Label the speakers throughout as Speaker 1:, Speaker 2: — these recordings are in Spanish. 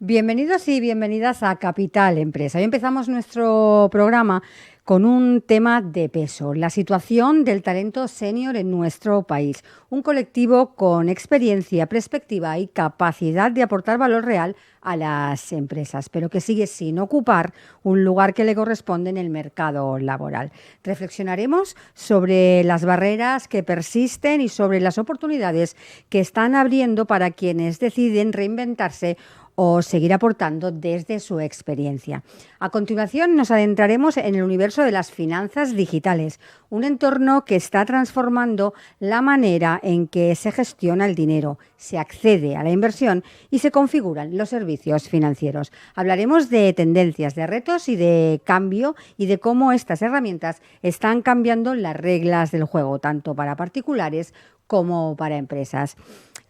Speaker 1: Bienvenidos y bienvenidas a Capital Empresa. Hoy empezamos nuestro programa con un tema de peso, la situación del talento senior en nuestro país. Un colectivo con experiencia, perspectiva y capacidad de aportar valor real a las empresas, pero que sigue sin ocupar un lugar que le corresponde en el mercado laboral. Reflexionaremos sobre las barreras que persisten y sobre las oportunidades que están abriendo para quienes deciden reinventarse o seguir aportando desde su experiencia. A continuación nos adentraremos en el universo de las finanzas digitales, un entorno que está transformando la manera en que se gestiona el dinero, se accede a la inversión y se configuran los servicios financieros. Hablaremos de tendencias, de retos y de cambio y de cómo estas herramientas están cambiando las reglas del juego, tanto para particulares como para empresas.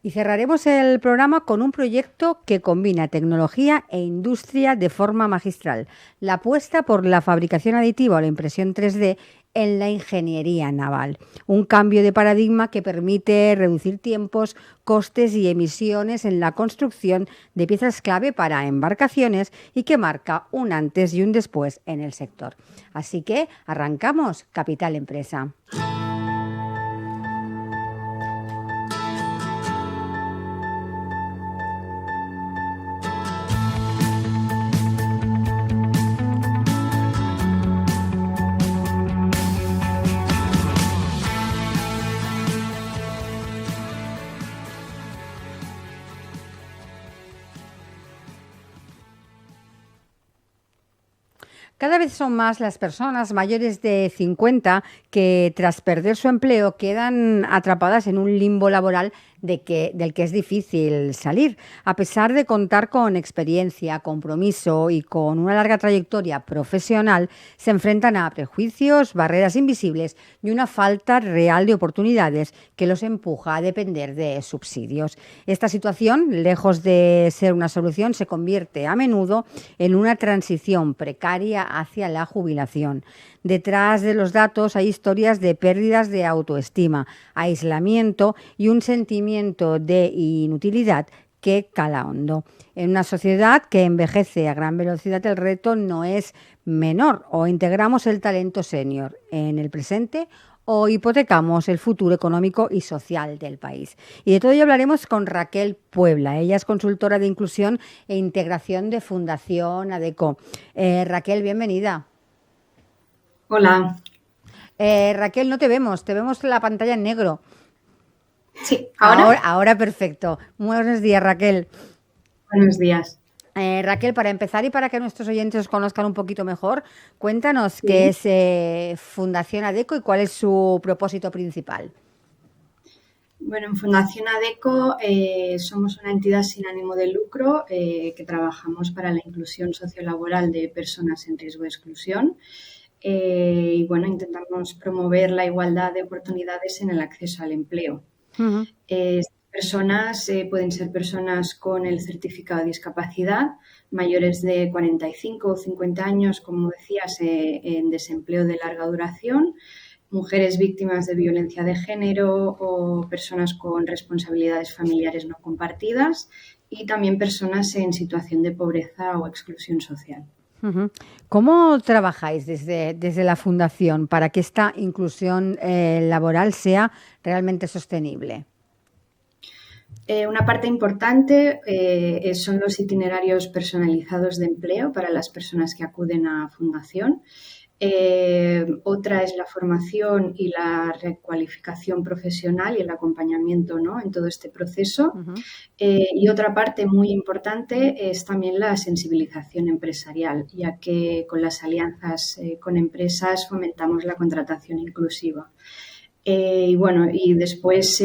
Speaker 1: Y cerraremos el programa con un proyecto que combina tecnología e industria de forma magistral. La apuesta por la fabricación aditiva o la impresión 3D en la ingeniería naval. Un cambio de paradigma que permite reducir tiempos, costes y emisiones en la construcción de piezas clave para embarcaciones y que marca un antes y un después en el sector. Así que arrancamos Capital Empresa. Cada vez son más las personas mayores de 50 que tras perder su empleo quedan atrapadas en un limbo laboral del que es difícil salir. A pesar de contar con experiencia, compromiso y con una larga trayectoria profesional, se enfrentan a prejuicios, barreras invisibles y una falta real de oportunidades que los empuja a depender de subsidios. Esta situación, lejos de ser una solución, se convierte a menudo en una transición precaria hacia la jubilación. Detrás de los datos hay historias de pérdidas de autoestima, aislamiento y un sentimiento de inutilidad que cala hondo. En una sociedad que envejece a gran velocidad, el reto no es menor. O integramos el talento senior en el presente o hipotecamos el futuro económico y social del país. Y de todo ello hablaremos con Raquel Puebla. Ella es consultora de inclusión e integración de Fundación ADECO. Raquel, bienvenida.
Speaker 2: Hola.
Speaker 1: Raquel, no te vemos la pantalla en negro.
Speaker 2: Sí, ¿ahora?
Speaker 1: Ahora perfecto. Buenos días, Raquel.
Speaker 2: Buenos días.
Speaker 1: Raquel, para empezar y para que nuestros oyentes os conozcan un poquito mejor, cuéntanos
Speaker 2: Sí.
Speaker 1: qué es Fundación ADECO y cuál es su propósito principal.
Speaker 2: Bueno, en Fundación ADECO somos una entidad sin ánimo de lucro que trabajamos para la inclusión sociolaboral de personas en riesgo de exclusión. Y bueno, intentamos promover la igualdad de oportunidades en el acceso al empleo.
Speaker 1: Uh-huh.
Speaker 2: Personas pueden ser personas con el certificado de discapacidad, mayores de 45 o 50 años, como decías, en desempleo de larga duración, mujeres víctimas de violencia de género o personas con responsabilidades familiares no compartidas y también personas en situación de pobreza o exclusión social.
Speaker 1: Uh-huh. ¿Cómo trabajáis desde la Fundación para que esta inclusión laboral sea realmente sostenible?
Speaker 2: Una parte importante son los itinerarios personalizados de empleo para las personas que acuden a Fundación. Otra es la formación y la recualificación profesional y el acompañamiento, ¿no?, en todo este proceso.
Speaker 1: Uh-huh.
Speaker 2: Y otra parte muy importante es también la sensibilización empresarial, ya que con las alianzas con empresas fomentamos la contratación inclusiva. Y bueno, y después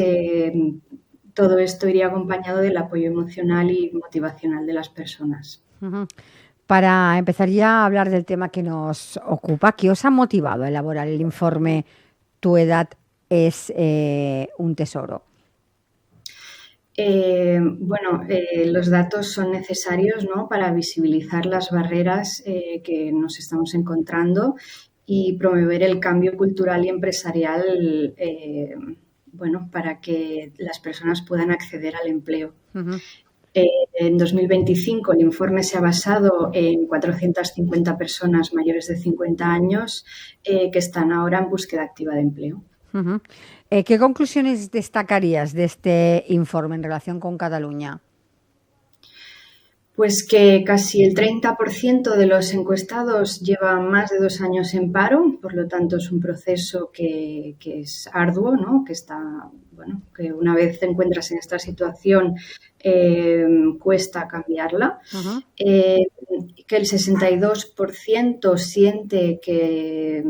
Speaker 2: todo esto iría acompañado del apoyo emocional y motivacional de las personas.
Speaker 1: Uh-huh. Para empezar ya a hablar del tema que nos ocupa, ¿qué os ha motivado a elaborar el informe Tu edad es un tesoro?
Speaker 2: Los datos son necesarios, ¿no?, para visibilizar las barreras que nos estamos encontrando y promover el cambio cultural y empresarial para que las personas puedan acceder al empleo.
Speaker 1: Uh-huh.
Speaker 2: En 2025 el informe se ha basado en 450 personas mayores de 50 años que están ahora en búsqueda activa de empleo.
Speaker 1: Ujú. ¿Qué conclusiones destacarías de este informe en relación con Cataluña?
Speaker 2: Pues que casi el 30% de los encuestados lleva más de 2 años en paro, por lo tanto es un proceso que es arduo, ¿no? Que está, bueno, que una vez te encuentras en esta situación cuesta cambiarla.
Speaker 1: Ujú.
Speaker 2: Que el 62% siente que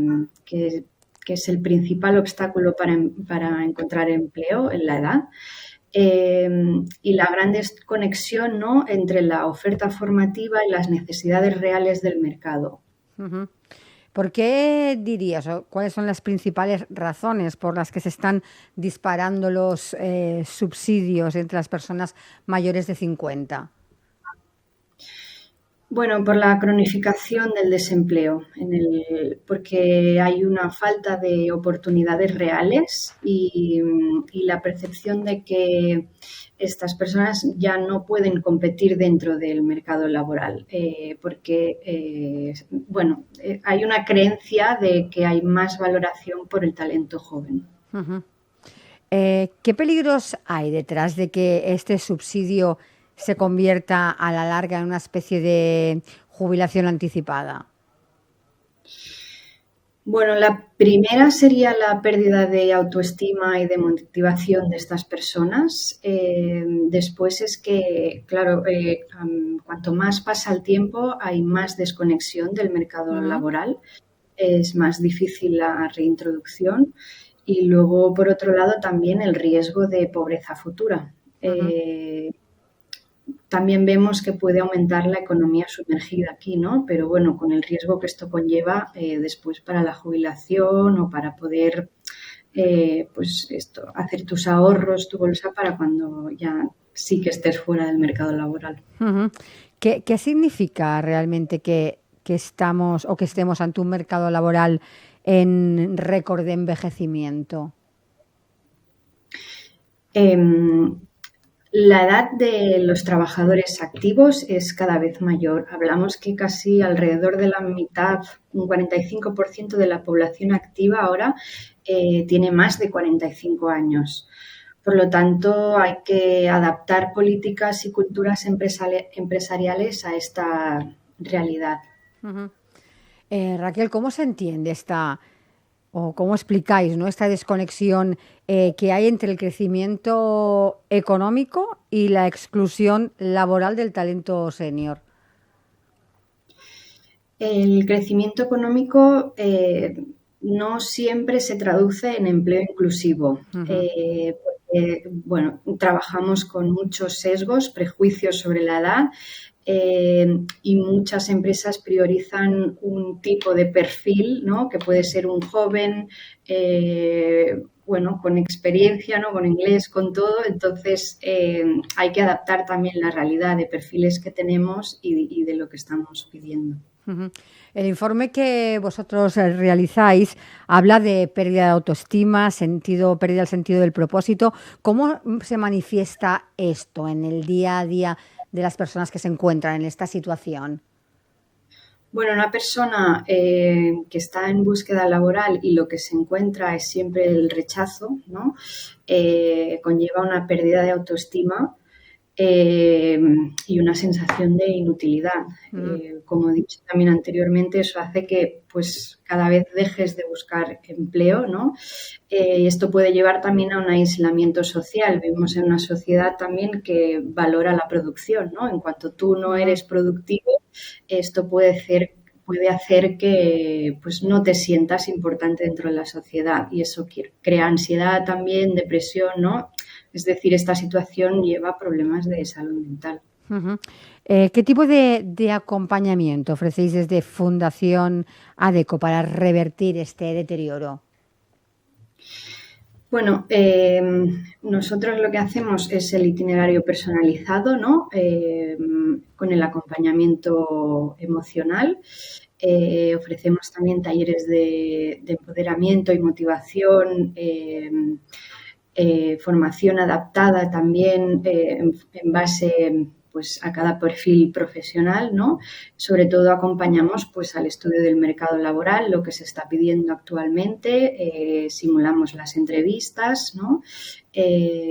Speaker 2: es el principal obstáculo para encontrar empleo en la edad. Y la gran desconexión, ¿no?, entre la oferta formativa y las necesidades reales del mercado.
Speaker 1: Ujú. ¿Por qué dirías o cuáles son las principales razones por las que se están disparando los subsidios entre las personas mayores de 50?
Speaker 2: Bueno, por la cronificación del desempleo, porque hay una falta de oportunidades reales y la percepción de que estas personas ya no pueden competir dentro del mercado laboral, porque, hay una creencia de que hay más valoración por el talento joven.
Speaker 1: Ujú. ¿Qué peligros hay detrás de que este subsidio se convierta a la larga en una especie de jubilación anticipada?
Speaker 2: Bueno, la primera sería la pérdida de autoestima y de motivación de estas personas. Después es que, claro, cuanto más pasa el tiempo, hay más desconexión del mercado
Speaker 1: Ujú,
Speaker 2: laboral, es más difícil la reintroducción y luego, por otro lado, también el riesgo de pobreza futura.
Speaker 1: ujú.
Speaker 2: También vemos que puede aumentar la economía sumergida aquí, ¿no? Pero bueno, con el riesgo que esto conlleva después para la jubilación o para poder, hacer tus ahorros, tu bolsa para cuando ya sí que estés fuera del mercado laboral.
Speaker 1: Ujú. ¿Qué significa realmente que estamos o que estemos ante un mercado laboral en récord de envejecimiento?
Speaker 2: Em, La edad de los trabajadores activos es cada vez mayor. Hablamos que casi alrededor de la mitad, un 45% de la población activa ahora tiene más de 45 años. Por lo tanto, hay que adaptar políticas y culturas empresariales a esta realidad.
Speaker 1: Ujú. Raquel, ¿cómo se entiende esta, o cómo explicáis, ¿no?, esta desconexión que hay entre el crecimiento económico y la exclusión laboral del talento senior?
Speaker 2: El crecimiento económico no siempre se traduce en empleo inclusivo.
Speaker 1: Ujú,
Speaker 2: Porque, bueno, trabajamos con muchos sesgos, prejuicios sobre la edad y muchas empresas priorizan un tipo de perfil, ¿no?, que puede ser un joven, con experiencia, ¿no?, con inglés, con todo. Entonces, hay que adaptar también la realidad de perfiles que tenemos y de lo que estamos pidiendo.
Speaker 1: ujú. El informe que vosotros realizáis habla de pérdida de autoestima, pérdida del sentido del propósito. ¿Cómo se manifiesta esto en el día a día de las personas que se encuentran en esta situación?
Speaker 2: Bueno, una persona que está en búsqueda laboral y lo que se encuentra es siempre el rechazo, ¿no? Conlleva una pérdida de autoestima eh, y una sensación de inutilidad.
Speaker 1: Ujú,
Speaker 2: Como he dicho también anteriormente, eso hace que pues cada vez dejes de buscar empleo, ¿no? Esto puede llevar también a un aislamiento social. Vivimos en una sociedad también que valora la producción, ¿no? En cuanto tú no
Speaker 1: ujú.
Speaker 2: eres productivo, esto puede hacer que pues no te sientas importante dentro de la sociedad y eso crea ansiedad también, depresión, ¿no? Es decir, esta situación lleva a problemas de salud mental.
Speaker 1: Ujú. ¿Qué tipo de acompañamiento ofrecéis desde Fundación ADECO para revertir este deterioro?
Speaker 2: Bueno, nosotros lo que hacemos es el itinerario personalizado, ¿no? Con el acompañamiento emocional. Ofrecemos también talleres de empoderamiento y motivación formación adaptada también en base pues, a cada perfil profesional, ¿no? Sobre todo acompañamos pues, al estudio del mercado laboral, lo que se está pidiendo actualmente, simulamos las entrevistas, ¿no?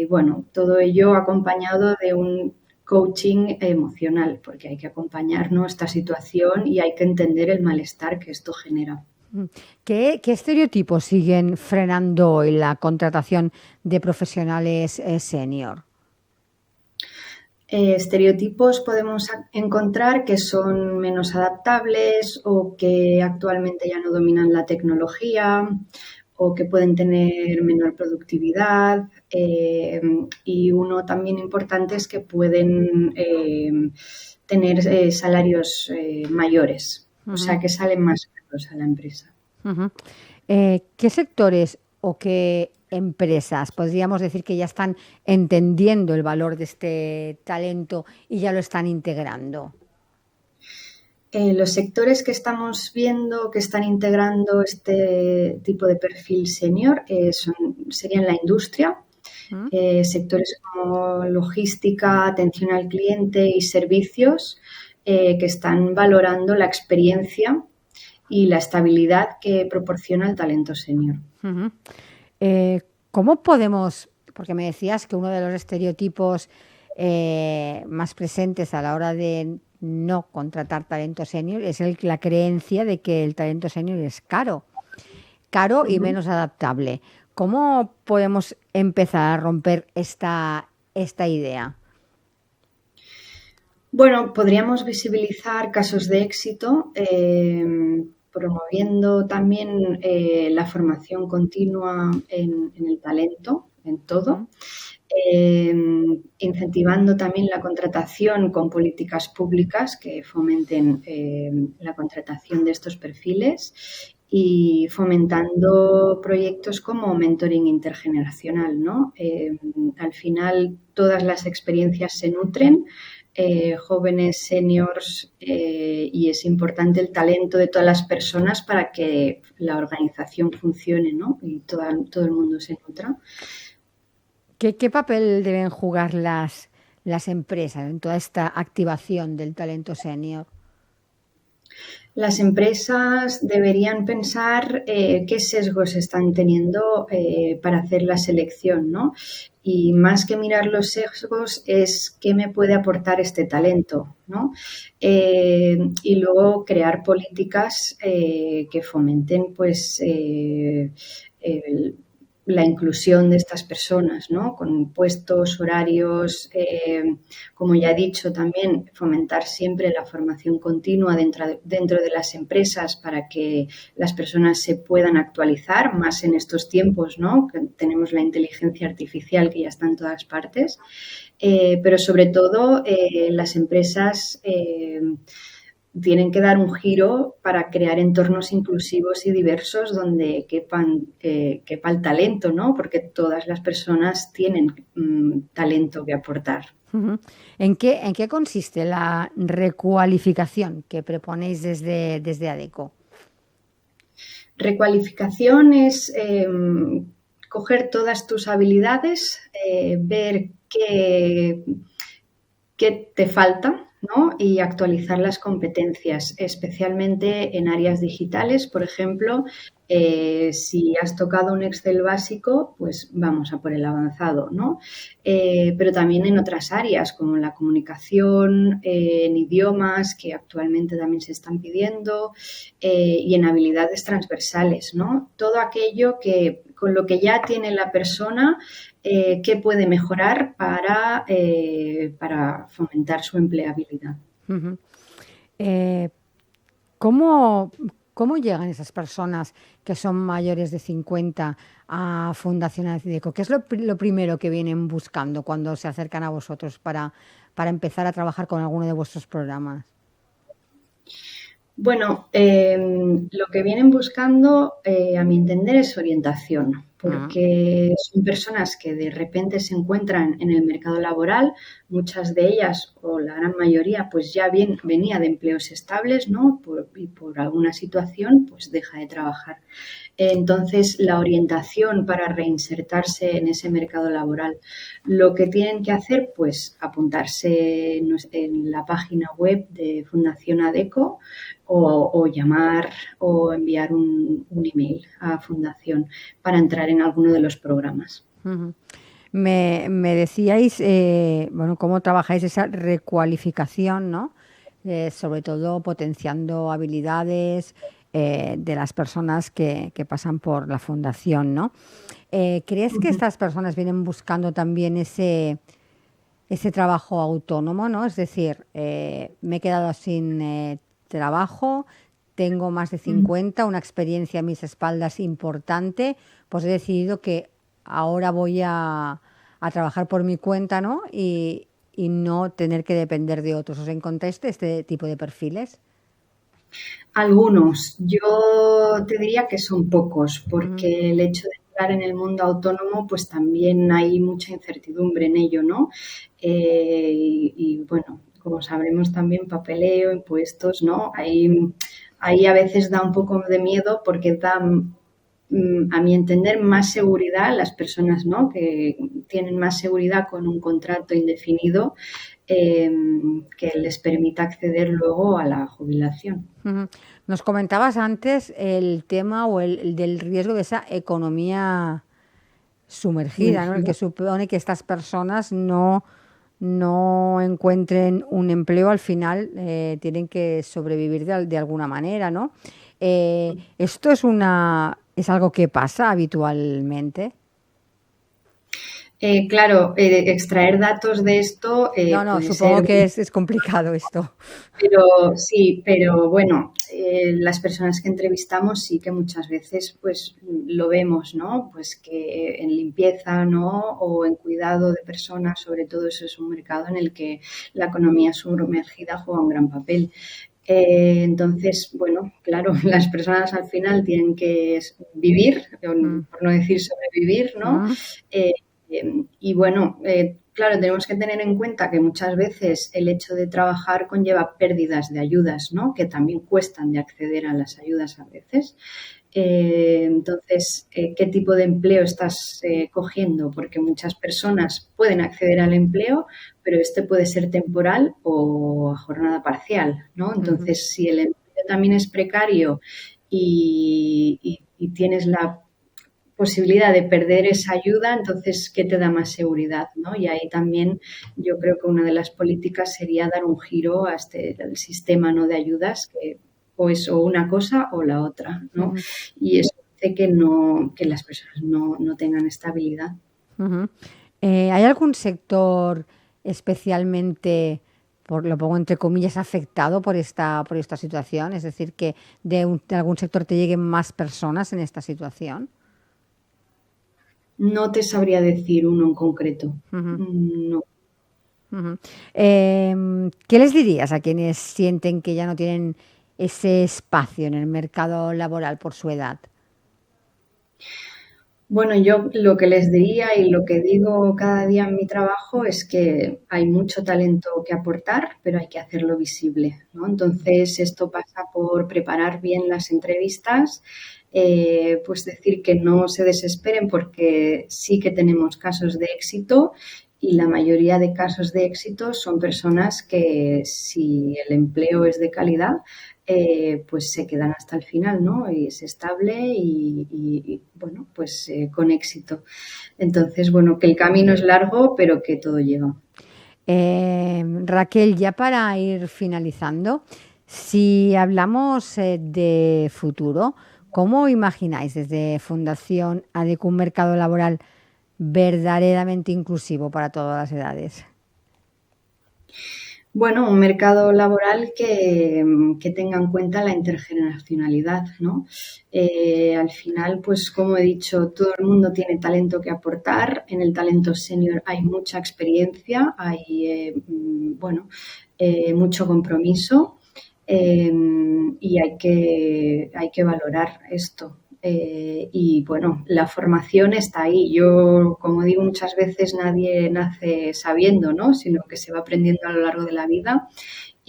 Speaker 2: Bueno, todo ello acompañado de un coaching emocional, porque hay que acompañarnos esta situación y hay que entender el malestar que esto genera.
Speaker 1: ¿Qué estereotipos siguen frenando hoy la contratación de profesionales senior?
Speaker 2: Estereotipos podemos encontrar que son menos adaptables o que actualmente ya no dominan la tecnología o que pueden tener menor productividad. Y uno también importante es que pueden tener salarios mayores, o sea que salen más caros a la empresa.
Speaker 1: ¿Qué sectores o qué empresas podríamos decir que ya están entendiendo el valor de este talento y ya lo están integrando?
Speaker 2: Los sectores que estamos viendo que están integrando este tipo de perfil senior serían la industria, sectores como logística, atención al cliente y servicios que están valorando la experiencia y la estabilidad que proporciona el talento senior.
Speaker 1: ¿Cómo podemos, porque me decías que uno de los estereotipos más presentes a la hora de no contratar talento senior es la creencia de que el talento senior es caro y menos adaptable. ¿Cómo podemos empezar a romper esta idea?
Speaker 2: Bueno, podríamos visibilizar casos de éxito, promoviendo también la formación continua en el talento, en todo, incentivando también la contratación con políticas públicas que fomenten la contratación de estos perfiles y fomentando proyectos como mentoring intergeneracional, ¿no? Al final, todas las experiencias se nutren, jóvenes, seniors, y es importante el talento de todas las personas para que la organización funcione, ¿no? Y todo el mundo se nutra.
Speaker 1: ¿Qué papel deben jugar las empresas en toda esta activación del talento senior?
Speaker 2: Las empresas deberían pensar qué sesgos están teniendo para hacer la selección, ¿no? Y más que mirar los sesgos es qué me puede aportar este talento, ¿no? Y luego crear políticas que fomenten, pues, la inclusión de estas personas, ¿no? Con puestos, horarios, como ya he dicho también, fomentar siempre la formación continua dentro de las empresas para que las personas se puedan actualizar, más en estos tiempos, ¿no? Que tenemos la inteligencia artificial que ya está en todas partes, pero sobre todo las empresas tienen que dar un giro para crear entornos inclusivos y diversos donde quepa el talento, ¿no? Porque todas las personas tienen talento que aportar.
Speaker 1: ¿En qué consiste la recualificación que proponéis desde ADECO?
Speaker 2: Recualificación es coger todas tus habilidades, ver qué te falta, ¿no? Y actualizar las competencias, especialmente en áreas digitales. Por ejemplo, si has tocado un Excel básico, pues vamos a por el avanzado, ¿no? Pero también en otras áreas como la comunicación, en idiomas que actualmente también se están pidiendo y en habilidades transversales, ¿no? Todo aquello que con lo que ya tiene la persona, qué puede mejorar para fomentar su empleabilidad.
Speaker 1: ¿Cómo llegan esas personas que son mayores de 50 a Fundación ADECO? ¿Qué es lo primero que vienen buscando cuando se acercan a vosotros para empezar a trabajar con alguno de vuestros programas?
Speaker 2: Bueno, lo que vienen buscando, a mi entender, es orientación, porque son personas que de repente se encuentran en el mercado laboral, muchas de ellas, o la gran mayoría, pues ya venía de empleos estables, ¿no? Y por alguna situación, pues deja de trabajar. Entonces, la orientación para reinsertarse en ese mercado laboral, lo que tienen que hacer, pues apuntarse en la página web de Fundación ADECO o llamar o enviar un email a Fundación para entrar en alguno de los programas.
Speaker 1: Ujú. Me decíais, bueno, cómo trabajáis esa recualificación, ¿no? Sobre todo potenciando habilidades de las personas que pasan por la fundación, ¿no? ¿Crees que estas personas vienen buscando también ese trabajo autónomo, ¿no? Es decir, me he quedado sin trabajo, tengo más de 50, una experiencia a mis espaldas importante, pues he decidido que ahora voy a trabajar por mi cuenta, ¿no? Y no tener que depender de otros. ¿Os encontráis este tipo de perfiles?
Speaker 2: Algunos, yo te diría que son pocos,
Speaker 1: Ujú,
Speaker 2: porque el hecho de entrar en el mundo autónomo, pues también hay mucha incertidumbre en ello, ¿no? Y bueno, como sabremos también, papeleo, impuestos, ¿no? Ahí a veces da un poco de miedo porque da, a mi entender, más seguridad las personas, ¿no? Que tienen más seguridad con un contrato indefinido eh, que les permita acceder luego a la jubilación.
Speaker 1: ujú. Nos comentabas antes el tema o el del riesgo de esa economía sumergida, ¿no? El
Speaker 2: Sumergida.
Speaker 1: que supone que estas personas no encuentren un empleo, al final tienen que sobrevivir de alguna manera, ¿no? ¿Esto es algo que pasa habitualmente?
Speaker 2: Claro, extraer datos de esto
Speaker 1: No, no,
Speaker 2: puede
Speaker 1: supongo
Speaker 2: ser
Speaker 1: que
Speaker 2: muy,
Speaker 1: es complicado esto.
Speaker 2: pero sí, pero bueno, las personas que entrevistamos sí que muchas veces pues lo vemos, ¿no? Pues que en limpieza, ¿no? O en cuidado de personas, sobre todo eso es un mercado en el que la economía sumergida juega un gran papel. Entonces, bueno, claro, las personas al final tienen que vivir,
Speaker 1: Mm,
Speaker 2: por no decir sobrevivir, ¿no?
Speaker 1: mm,
Speaker 2: Eh, y bueno, claro, tenemos que tener en cuenta que muchas veces el hecho de trabajar conlleva pérdidas de ayudas, ¿no? Que también cuestan de acceder a las ayudas a veces. Entonces, ¿qué tipo de empleo estás cogiendo? Porque muchas personas pueden acceder al empleo, pero este puede ser temporal o a jornada parcial, ¿no?
Speaker 1: ujú,
Speaker 2: Entonces, si el empleo también es precario y tienes la posibilidad de perder esa ayuda, entonces, ¿qué te da más seguridad? ¿No? Y ahí también yo creo que una de las políticas sería dar un giro a al sistema, ¿no? De ayudas, que o es o una cosa o la otra, ¿no?
Speaker 1: ujú,
Speaker 2: Y eso hace que las personas no tengan estabilidad.
Speaker 1: ujú. ¿Hay algún sector especialmente, lo pongo entre comillas, afectado por esta situación? Es decir, que de algún sector te lleguen más personas en esta situación.
Speaker 2: No te sabría decir uno en concreto.
Speaker 1: Ujú,
Speaker 2: No.
Speaker 1: ujú. ¿Qué les dirías a quienes sienten que ya no tienen ese espacio en el mercado laboral por su edad?
Speaker 2: Bueno, yo lo que les diría y lo que digo cada día en mi trabajo es que hay mucho talento que aportar, pero hay que hacerlo visible, ¿no? Entonces, esto pasa por preparar bien las entrevistas, pues decir que no se desesperen porque sí que tenemos casos de éxito y la mayoría de casos de éxito son personas que si el empleo es de calidad, pues se quedan hasta el final, ¿no? Y es estable bueno, pues con éxito. Entonces, bueno, que el camino es largo, pero que todo llega.
Speaker 1: Raquel, ya para ir finalizando, si hablamos de futuro, ¿cómo imagináis desde Fundación ADECO un mercado laboral verdaderamente inclusivo para todas las edades?
Speaker 2: Bueno, un mercado laboral que tenga en cuenta la intergeneracionalidad, ¿no? Al final, pues como he dicho, todo el mundo tiene talento que aportar. En el talento senior hay mucha experiencia, hay, bueno, mucho compromiso eh, y hay que valorar esto. Y bueno, la formación está ahí. Yo, como digo muchas veces, nadie nace sabiendo, ¿no? Sino que se va aprendiendo a lo largo de la vida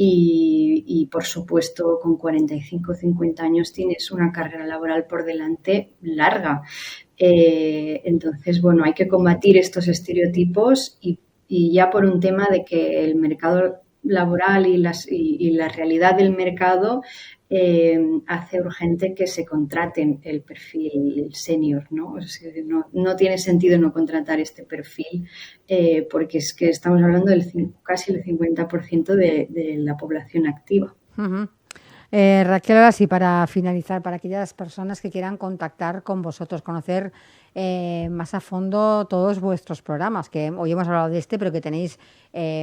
Speaker 2: y, por supuesto, con 45 o 50 años tienes una carrera laboral por delante larga. Entonces, bueno, hay que combatir estos estereotipos y ya por un tema de que el mercado laboral y la realidad del mercado hace urgente que se contraten el perfil senior, ¿no? O sea, no tiene sentido no contratar este perfil porque es que estamos hablando del casi el 50% de la población activa.
Speaker 1: Uh-huh. Raquel, ahora sí, para finalizar, para aquellas personas que quieran contactar con vosotros, conocer más a fondo todos vuestros programas, que hoy hemos hablado de este, pero que tenéis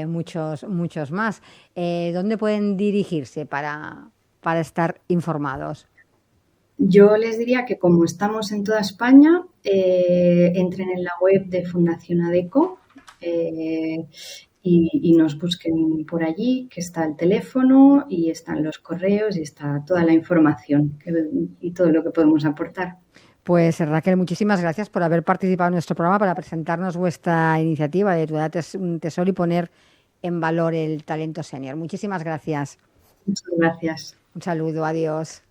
Speaker 1: muchos más. ¿Dónde pueden dirigirse para estar informados?
Speaker 2: Yo les diría que como estamos en toda España, entren en la web de Fundación ADECO y nos busquen por allí, que está el teléfono y están los correos y está toda la información y todo lo que podemos aportar.
Speaker 1: Pues Raquel, muchísimas gracias por haber participado en nuestro programa para presentarnos vuestra iniciativa de Tu Edad es un Tesoro y poner en valor el talento senior. Muchísimas gracias.
Speaker 2: Muchas gracias.
Speaker 1: Un saludo, adiós.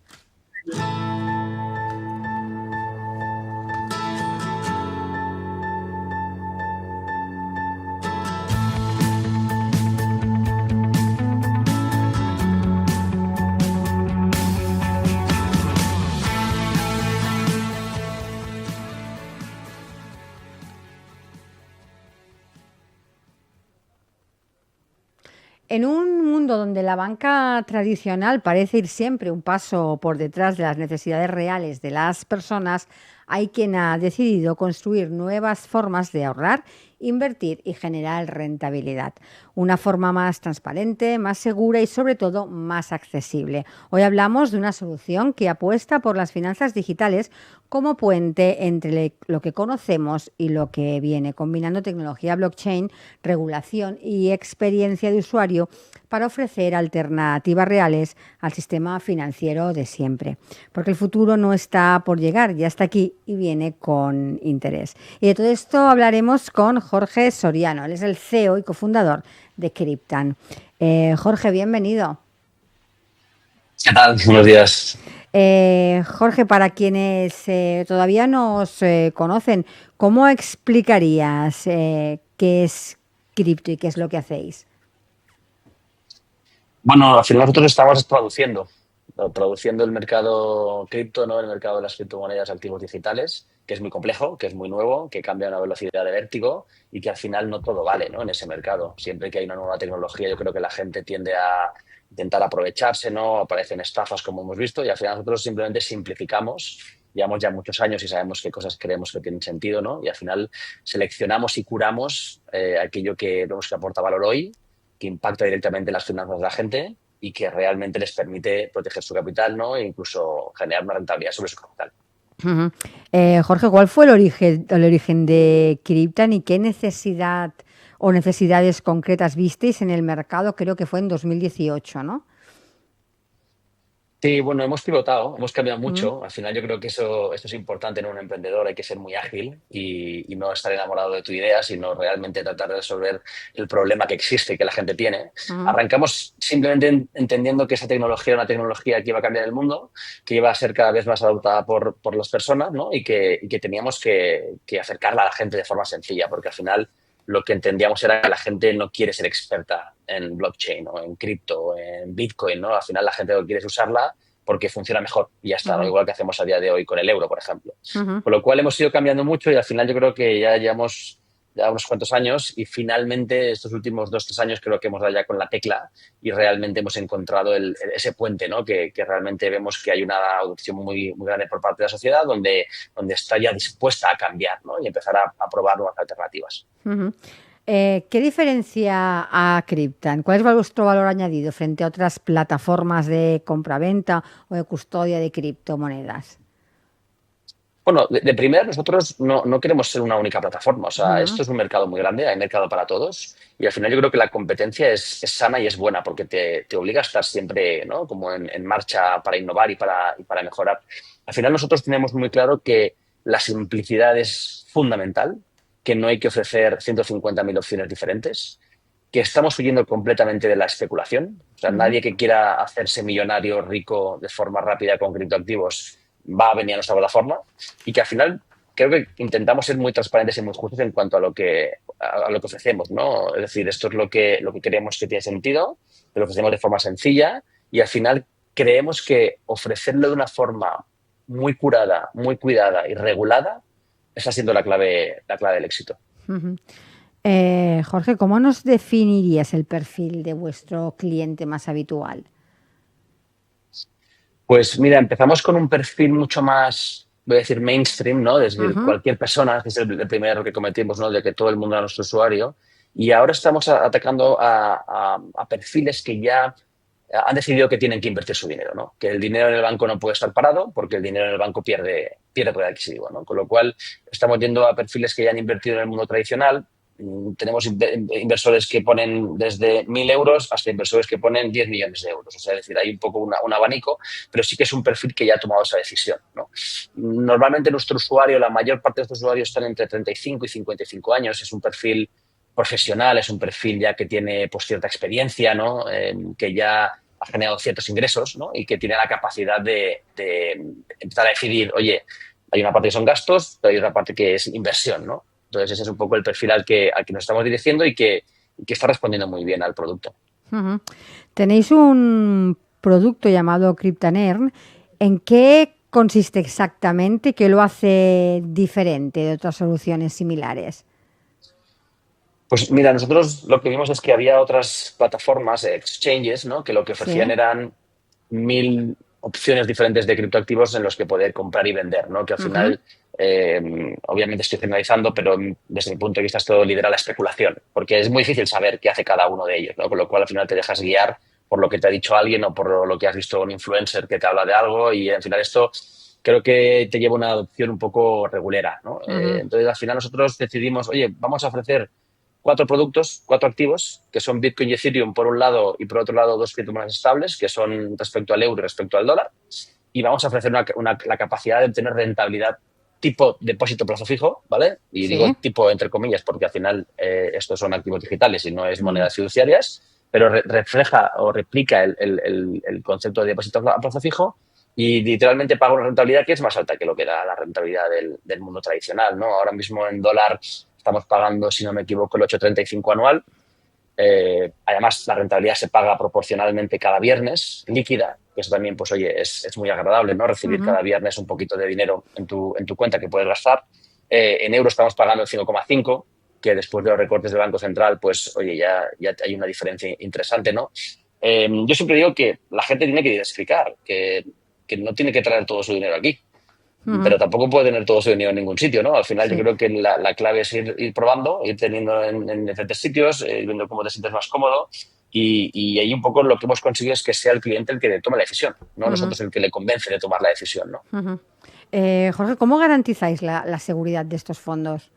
Speaker 1: En un mundo donde la banca tradicional parece ir siempre un paso por detrás de las necesidades reales de las personas, hay quien ha decidido construir nuevas formas de ahorrar, invertir y generar rentabilidad. Una forma más transparente, más segura y sobre todo más accesible. Hoy hablamos de una solución que apuesta por las finanzas digitales como puente entre lo que conocemos y lo que viene, combinando tecnología blockchain, regulación y experiencia de usuario para ofrecer alternativas reales al sistema financiero de siempre. Porque el futuro no está por llegar, ya está aquí y viene con interés. Y de todo esto hablaremos con Jorge Soriano. Él es el CEO y cofundador de Cryptan. Jorge, bienvenido.
Speaker 3: ¿Qué tal? Buenos días.
Speaker 1: Jorge, para quienes todavía no os conocen, ¿cómo explicarías qué es cripto y qué es lo que hacéis?
Speaker 3: Bueno, al final nosotros estamos traduciendo el mercado cripto, ¿no? El mercado de las criptomonedas, activos digitales, que es muy complejo, que es muy nuevo, que cambia a una velocidad de vértigo y que al final no todo vale, ¿no? En ese mercado. Siempre que hay una nueva tecnología, yo creo que la gente tiende a intentar aprovecharse, ¿no? Aparecen estafas, como hemos visto, y al final nosotros simplemente simplificamos. Llevamos ya muchos años y sabemos qué cosas creemos que tienen sentido, ¿no? Y al final seleccionamos y curamos aquello que vemos que aporta valor hoy, que impacta directamente en las finanzas de la gente y que realmente les permite proteger su capital, ¿no? E incluso generar una rentabilidad sobre su capital.
Speaker 1: Uh-huh. Jorge, ¿cuál fue el origen de Cryptan y qué necesidad o necesidades concretas visteis en el mercado? Creo que fue en 2018, ¿no?
Speaker 3: Sí, bueno, hemos pivotado, hemos cambiado mucho. Al final yo creo que esto es importante en un emprendedor, hay que ser muy ágil y no estar enamorado de tu idea, sino realmente tratar de resolver el problema que existe y que la gente tiene. Arrancamos simplemente entendiendo que esa tecnología era una tecnología que iba a cambiar el mundo, que iba a ser cada vez más adoptada por las personas, ¿no? Y que teníamos que acercarla a la gente de forma sencilla, porque al final lo que entendíamos era que la gente no quiere ser experta en blockchain o en cripto o en Bitcoin, ¿no? Al final la gente lo que quiere es usarla porque funciona mejor y ya está, ¿no? Igual que hacemos a día de hoy con el euro, por ejemplo. Con lo cual hemos ido cambiando mucho y al final yo creo que ya llevamos ya unos cuantos años y finalmente estos últimos 2-3 años creo que hemos dado ya con la tecla y realmente hemos encontrado ese puente, ¿no? Que realmente vemos que hay una adopción muy, muy grande por parte de la sociedad donde está ya dispuesta a cambiar, ¿no? Y empezar a probar nuevas alternativas.
Speaker 1: ¿Qué diferencia a Cryptan? ¿Cuál es vuestro valor añadido frente a otras plataformas de compraventa o de custodia de criptomonedas?
Speaker 3: Bueno, de primera nosotros no queremos ser una única plataforma. O sea, esto es un mercado muy grande, hay mercado para todos y al final yo creo que la competencia es sana y es buena porque te obliga a estar siempre, ¿no? Como en marcha para innovar y para mejorar. Al final nosotros tenemos muy claro que la simplicidad es fundamental, que no hay que ofrecer 150.000 opciones diferentes, que estamos huyendo completamente de la especulación. O sea, nadie que quiera hacerse millonario rico de forma rápida con criptoactivos va a venir a nuestra plataforma, y que al final creo que intentamos ser muy transparentes y muy justos en cuanto a lo que ofrecemos, ¿no? Es decir, esto es lo que creemos que tiene sentido, lo ofrecemos de forma sencilla, y al final creemos que ofrecerlo de una forma muy curada, muy cuidada y regulada está siendo la clave del éxito.
Speaker 1: Uh-huh. Jorge, ¿cómo nos definirías el perfil de vuestro cliente más habitual?
Speaker 3: Pues mira, empezamos con un perfil mucho más, voy a decir, mainstream, ¿no? Es decir, cualquier persona, que es el primer error que cometimos, ¿no? De que todo el mundo era nuestro usuario. Y ahora estamos atacando a perfiles que ya han decidido que tienen que invertir su dinero, ¿no? Que el dinero en el banco no puede estar parado porque el dinero en el banco pierde poder adquisitivo, ¿no? Con lo cual, estamos yendo a perfiles que ya han invertido en el mundo tradicional. Tenemos inversores que ponen desde 1.000 euros hasta inversores que ponen 10 millones de euros. O sea, es decir, hay un poco un abanico, pero sí que es un perfil que ya ha tomado esa decisión, ¿no? Normalmente nuestro usuario, la mayor parte de estos usuarios están entre 35 y 55 años. Es un perfil profesional, es un perfil ya que tiene pues cierta experiencia, ¿no? Que ya ha generado ciertos ingresos, ¿no? Y que tiene la capacidad de empezar a decidir, oye, hay una parte que son gastos, pero hay otra parte que es inversión, ¿no? Entonces ese es un poco el perfil al que nos estamos dirigiendo y que está respondiendo muy bien al producto.
Speaker 1: Uh-huh. Tenéis un producto llamado Cryptanearn. ¿En qué consiste exactamente? ¿Qué lo hace diferente de otras soluciones similares?
Speaker 3: Pues mira, nosotros lo que vimos es que había otras plataformas, exchanges, ¿no? Que lo que ofrecían eran 1.000 opciones diferentes de criptoactivos en los que poder comprar y vender, ¿no? Que al final, obviamente estoy generalizando, pero desde mi punto de vista esto lidera la especulación, porque es muy difícil saber qué hace cada uno de ellos, ¿no? Con lo cual al final te dejas guiar por lo que te ha dicho alguien o por lo que has visto un influencer que te habla de algo, y al final esto creo que te lleva una adopción un poco regulera, ¿no? Entonces al final nosotros decidimos, oye, vamos a ofrecer 4 productos, 4 activos, que son Bitcoin y Ethereum por un lado, y por otro lado 2 criptomonedas estables, que son respecto al euro y respecto al dólar. Y vamos a ofrecer la capacidad de obtener rentabilidad tipo depósito plazo fijo, ¿vale? Y digo tipo entre comillas porque al final estos son activos digitales y no es monedas fiduciarias, pero refleja o replica el concepto de depósito a plazo fijo, y literalmente paga una rentabilidad que es más alta que lo que da la rentabilidad del mundo tradicional, ¿no? Ahora mismo en dólar estamos pagando, si no me equivoco, el 8,35 anual. Además, la rentabilidad se paga proporcionalmente cada viernes, líquida, que eso también, pues oye, es muy agradable, ¿no? Recibir cada viernes un poquito de dinero en tu cuenta que puedes gastar. En euros estamos pagando el 5,5, que después de los recortes del Banco Central, pues oye, ya hay una diferencia interesante, ¿no? Yo siempre digo que la gente tiene que diversificar, que no tiene que traer todo su dinero aquí. Pero tampoco puede tener todo su dinero en ningún sitio, ¿no? Al final yo creo que la clave es ir probando, ir teniendo en diferentes sitios, viendo cómo te sientes más cómodo, y ahí un poco lo que hemos conseguido es que sea el cliente el que tome la decisión, no nosotros el que le convence de tomar la decisión, ¿no?
Speaker 1: Jorge, ¿cómo garantizáis la seguridad de estos fondos?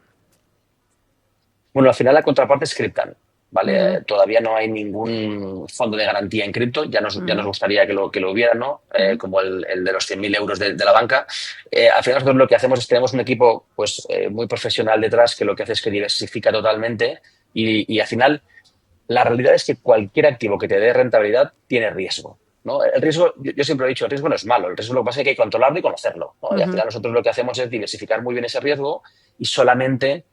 Speaker 3: Bueno, al final la contraparte es Cryptan, ¿vale? Todavía no hay ningún fondo de garantía en cripto, ya nos gustaría que lo hubiera, ¿no? Como el de los 100.000 euros de la banca. Al final nosotros lo que hacemos es que tenemos un equipo pues, muy profesional detrás, que lo que hace es que diversifica totalmente, y al final la realidad es que cualquier activo que te dé rentabilidad tiene riesgo, ¿no? El riesgo, yo siempre he dicho, el riesgo no es malo, el riesgo lo que pasa es que hay que controlarlo y conocerlo, ¿no? Y al final nosotros lo que hacemos es diversificar muy bien ese riesgo, y solamente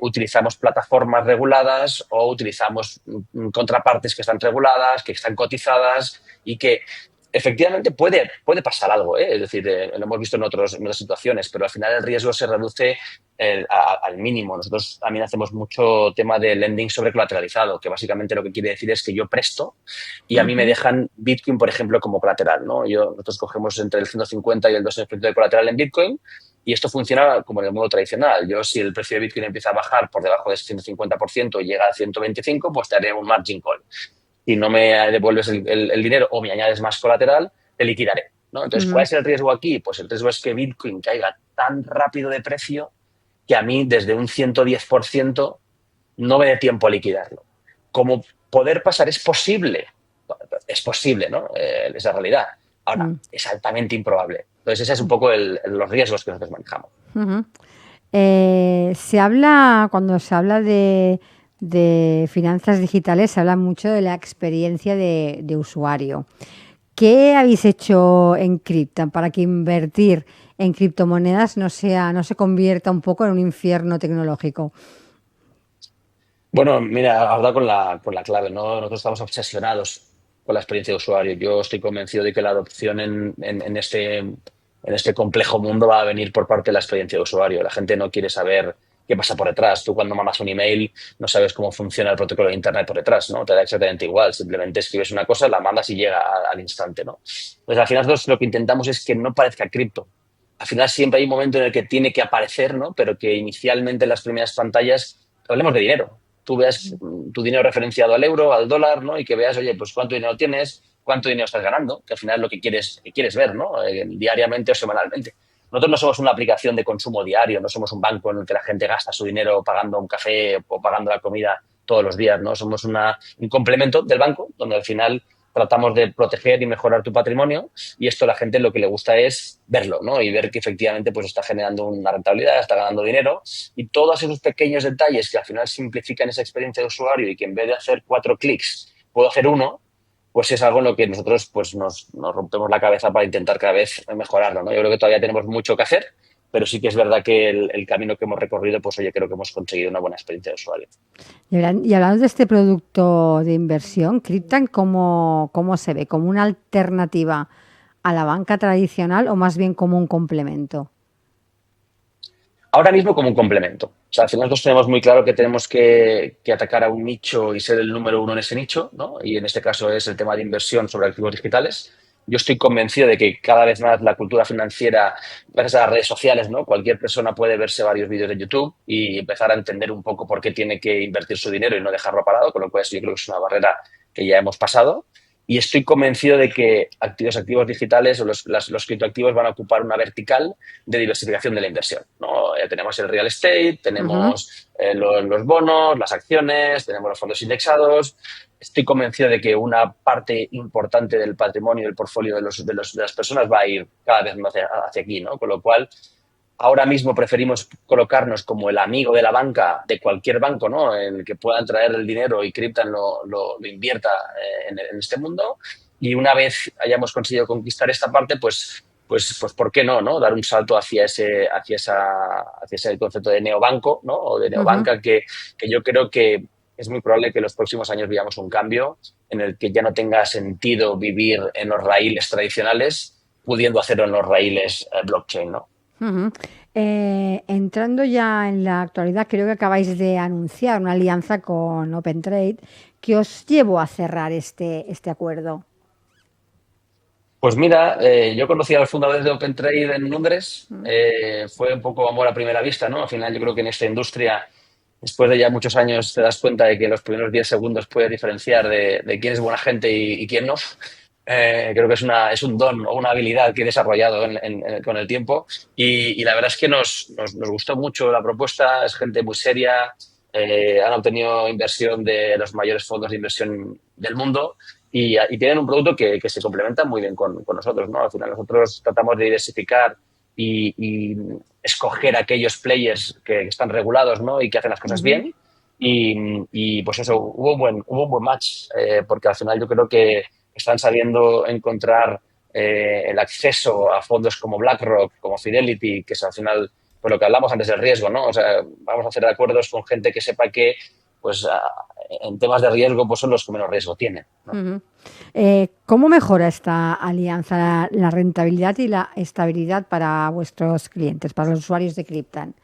Speaker 3: utilizamos plataformas reguladas o utilizamos contrapartes que están reguladas, que están cotizadas, y que efectivamente puede pasar algo, ¿eh? Es decir, lo hemos visto en otras situaciones, pero al final el riesgo se reduce al mínimo. Nosotros también hacemos mucho tema de lending sobre colateralizado, que básicamente lo que quiere decir es que yo presto y a mí me dejan Bitcoin, por ejemplo, como colateral, ¿no? Nosotros cogemos entre el 150 y el 2% de colateral en Bitcoin, y esto funciona como en el modo tradicional. Yo, si el precio de Bitcoin empieza a bajar por debajo de ese 150% y llega al 125%, pues te haré un margin call. Si no me devuelves el dinero o me añades más colateral, te liquidaré, ¿no? Entonces, ¿cuál es el riesgo aquí? Pues el riesgo es que Bitcoin caiga tan rápido de precio que a mí, desde un 110%, no me dé tiempo a liquidarlo. Como poder pasar es posible, ¿no? Es la realidad. Ahora, es altamente improbable. Entonces, ese es un poco los riesgos que nosotros manejamos.
Speaker 1: Cuando se habla de de finanzas digitales se habla mucho de la experiencia de usuario. ¿Qué habéis hecho en Cryptan para que invertir en criptomonedas no se convierta un poco en un infierno tecnológico?
Speaker 3: Bueno, mira, has dado con la clave, ¿no? Nosotros estamos obsesionados con la experiencia de usuario. Yo estoy convencido de que la adopción en este complejo mundo va a venir por parte de la experiencia de usuario. La gente no quiere saber qué pasa por detrás. Tú cuando mandas un email no sabes cómo funciona el protocolo de Internet por detrás, ¿no? Te da exactamente igual. Simplemente escribes una cosa, la mandas y llega al instante, ¿no? Pues al final nosotros lo que intentamos es que no parezca cripto. Al final siempre hay un momento en el que tiene que aparecer, ¿no? Pero que inicialmente en las primeras pantallas hablemos de dinero. Tú veas tu dinero referenciado al euro, al dólar, ¿no? Y que veas, oye, pues cuánto dinero tienes, cuánto dinero estás ganando, que al final es lo que quieres ver, ¿no? Diariamente o semanalmente. Nosotros no somos una aplicación de consumo diario, no somos un banco en el que la gente gasta su dinero pagando un café o pagando la comida todos los días, ¿no? Somos un complemento del banco, donde al final tratamos de proteger y mejorar tu patrimonio, y esto a la gente lo que le gusta es verlo, ¿no? Y ver que efectivamente pues está generando una rentabilidad, está ganando dinero, y todos esos pequeños detalles que al final simplifican esa experiencia de usuario y que en vez de hacer 4 clics puedo hacer uno, pues es algo en lo que nosotros pues nos rompemos la cabeza para intentar cada vez mejorarlo, ¿no? Yo creo que todavía tenemos mucho que hacer, pero sí que es verdad que el camino que hemos recorrido, pues oye, creo que hemos conseguido una buena experiencia de usuario.
Speaker 1: Y hablando de este producto de inversión, Cryptan, ¿cómo se ve? ¿Como una alternativa a la banca tradicional o más bien como un complemento?
Speaker 3: Ahora mismo como un complemento. O sea, al final nosotros tenemos muy claro que tenemos que atacar a un nicho y ser el número uno en ese nicho, ¿no? Y en este caso es el tema de inversión sobre activos digitales. Yo estoy convencido de que cada vez más la cultura financiera, gracias a las redes sociales, ¿no? Cualquier persona puede verse varios vídeos de YouTube y empezar a entender un poco por qué tiene que invertir su dinero y no dejarlo parado, con lo cual eso yo creo que es una barrera que ya hemos pasado. Y estoy convencido de que activos digitales o los criptoactivos van a ocupar una vertical de diversificación de la inversión, ¿no? Ya tenemos el real estate,
Speaker 1: Ujú.
Speaker 3: tenemos los bonos, las acciones, tenemos los fondos indexados. Estoy convencido de que una parte importante del patrimonio y del portfolio de las personas va a ir cada vez más hacia aquí, ¿no? Con lo cual, ahora mismo preferimos colocarnos como el amigo de la banca, de cualquier banco, ¿no? En el que puedan traer el dinero y Cryptan lo invierta en este mundo. Y una vez hayamos conseguido conquistar esta parte, pues ¿por qué no, no? Dar un salto hacia ese concepto de neobanco, ¿no? O de
Speaker 1: Ujú.
Speaker 3: neobanca que yo creo que es muy probable que en los próximos años veamos un cambio en el que ya no tenga sentido vivir en los raíles tradicionales, pudiendo hacerlo en los raíles blockchain, ¿no?
Speaker 1: Ujú. Entrando ya en la actualidad, creo que acabáis de anunciar una alianza con OpenTrade que os llevó a cerrar este acuerdo.
Speaker 3: Pues mira, yo conocí a los fundadores de OpenTrade en Londres.
Speaker 1: Mm.
Speaker 3: Fue un poco amor a primera vista, ¿no? Al final yo creo que en esta industria, después de ya muchos años, te das cuenta de que los primeros 10 segundos puedes diferenciar de quién es buena gente y quién no. Creo que es un don o una habilidad que he desarrollado con el tiempo, y la verdad es que nos gustó mucho la propuesta. Es gente muy seria, han obtenido inversión de los mayores fondos de inversión del mundo, y tienen un producto que se complementa muy bien con nosotros, ¿no? Al final nosotros tratamos de diversificar y escoger aquellos players que están regulados, ¿no? Y que hacen las cosas
Speaker 1: Ujú.
Speaker 3: bien. Pues eso, hubo un buen match, porque al final yo creo que están sabiendo encontrar el acceso a fondos como BlackRock, como Fidelity, que es al final, por lo que hablamos antes del riesgo, ¿no? O sea, vamos a hacer acuerdos con gente que sepa que, pues, en temas de riesgo, pues son los que menos riesgo tienen, ¿no?
Speaker 1: Ujú. ¿Cómo mejora esta alianza la rentabilidad y la estabilidad para vuestros clientes, para los usuarios de Cryptan?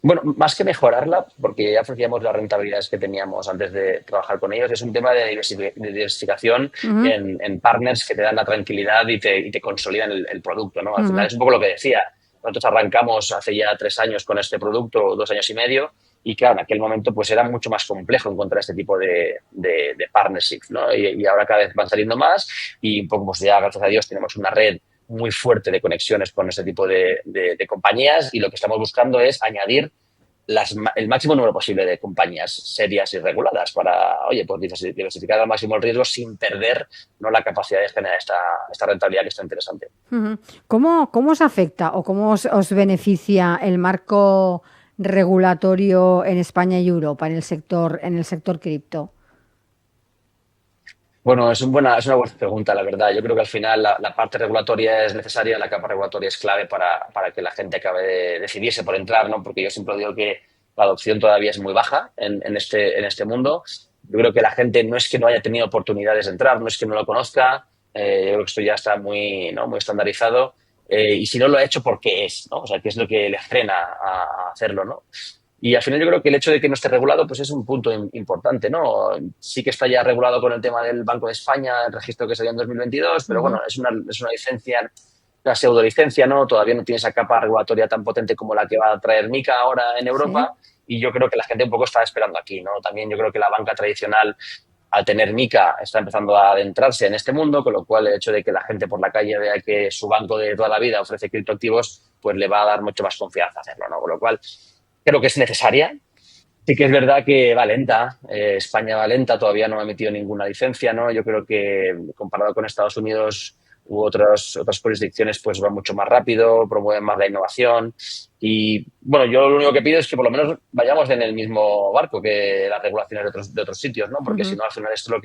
Speaker 3: Bueno, más que mejorarla, porque ya ofrecíamos las rentabilidades que teníamos antes de trabajar con ellos, es un tema de diversificación
Speaker 1: Ujú.
Speaker 3: en partners que te dan la tranquilidad y te consolidan el producto, ¿no? Al final
Speaker 1: Ujú.
Speaker 3: es un poco lo que decía. Nosotros arrancamos hace ya 3 años con este producto, 2 años y medio, y claro, en aquel momento pues era mucho más complejo encontrar este tipo de partnerships, ¿no? Y ahora cada vez van saliendo más, y un poco pues ya, gracias a Dios, tenemos una red muy fuerte de conexiones con este tipo de compañías, y lo que estamos buscando es añadir el máximo número posible de compañías serias y reguladas para, oye, pues diversificar al máximo el riesgo sin perder, ¿no?, la capacidad de generar esta rentabilidad que está interesante.
Speaker 1: Ujú. ¿Cómo os afecta o cómo os beneficia el marco regulatorio en España y Europa en el sector cripto?
Speaker 3: Bueno, es una buena pregunta, la verdad. Yo creo que al final la parte regulatoria es necesaria, la capa regulatoria es clave para que la gente acabe de decidirse por entrar, ¿no? Porque yo siempre digo que la adopción todavía es muy baja en este mundo. Yo creo que la gente no es que no haya tenido oportunidades de entrar, no es que no lo conozca. Yo creo que esto ya está muy, ¿no?, muy estandarizado. Y si no lo ha hecho, ¿por qué es? ¿No? O sea, ¿qué es lo que le frena a hacerlo, ¿no? Y al final yo creo que el hecho de que no esté regulado pues es un punto importante, ¿no? Sí que está ya regulado con el tema del Banco de España, el registro que salió en 2022, pero bueno, es una licencia, una pseudolicencia, ¿no? Todavía no tiene esa capa regulatoria tan potente como la que va a traer MiCA ahora en Europa. Sí. Y yo creo que la gente un poco está esperando aquí, ¿no? También yo creo que la banca tradicional, al tener MiCA, está empezando a adentrarse en este mundo, con lo cual el hecho de que la gente por la calle vea que su banco de toda la vida ofrece criptoactivos, pues le va a dar mucho más confianza hacerlo, ¿no? Con lo cual creo que es necesaria. Sí que es verdad que va lenta, España va lenta, todavía no ha emitido ninguna licencia, ¿no? Yo creo que comparado con Estados Unidos u otras jurisdicciones, pues va mucho más rápido, promueven más la innovación y, bueno, yo lo único que pido es que por lo menos vayamos en el mismo barco que las regulaciones de otros sitios, ¿no? Porque si no, al final esto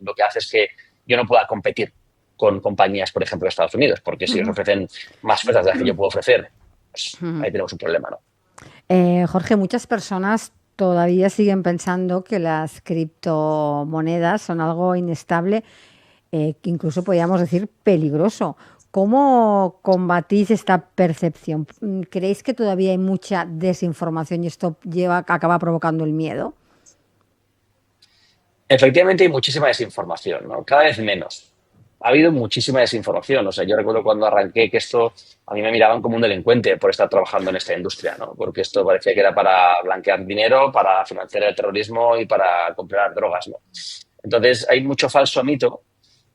Speaker 3: lo que hace es que yo no pueda competir con compañías, por ejemplo, de Estados Unidos, porque si ellos ofrecen más ofertas de las que yo puedo ofrecer, pues ahí tenemos un problema, ¿no?
Speaker 1: Jorge, muchas personas todavía siguen pensando que las criptomonedas son algo inestable, que incluso podríamos decir peligroso. ¿Cómo combatís esta percepción? ¿Creéis que todavía hay mucha desinformación y esto acaba provocando el miedo?
Speaker 3: Efectivamente hay muchísima desinformación, ¿no? Cada vez menos. Ha habido muchísima desinformación. O sea, yo recuerdo cuando arranqué que esto a mí me miraban como un delincuente por estar trabajando en esta industria, ¿no? Porque esto parecía que era para blanquear dinero, para financiar el terrorismo y para comprar drogas, ¿no? Entonces, hay mucho falso mito.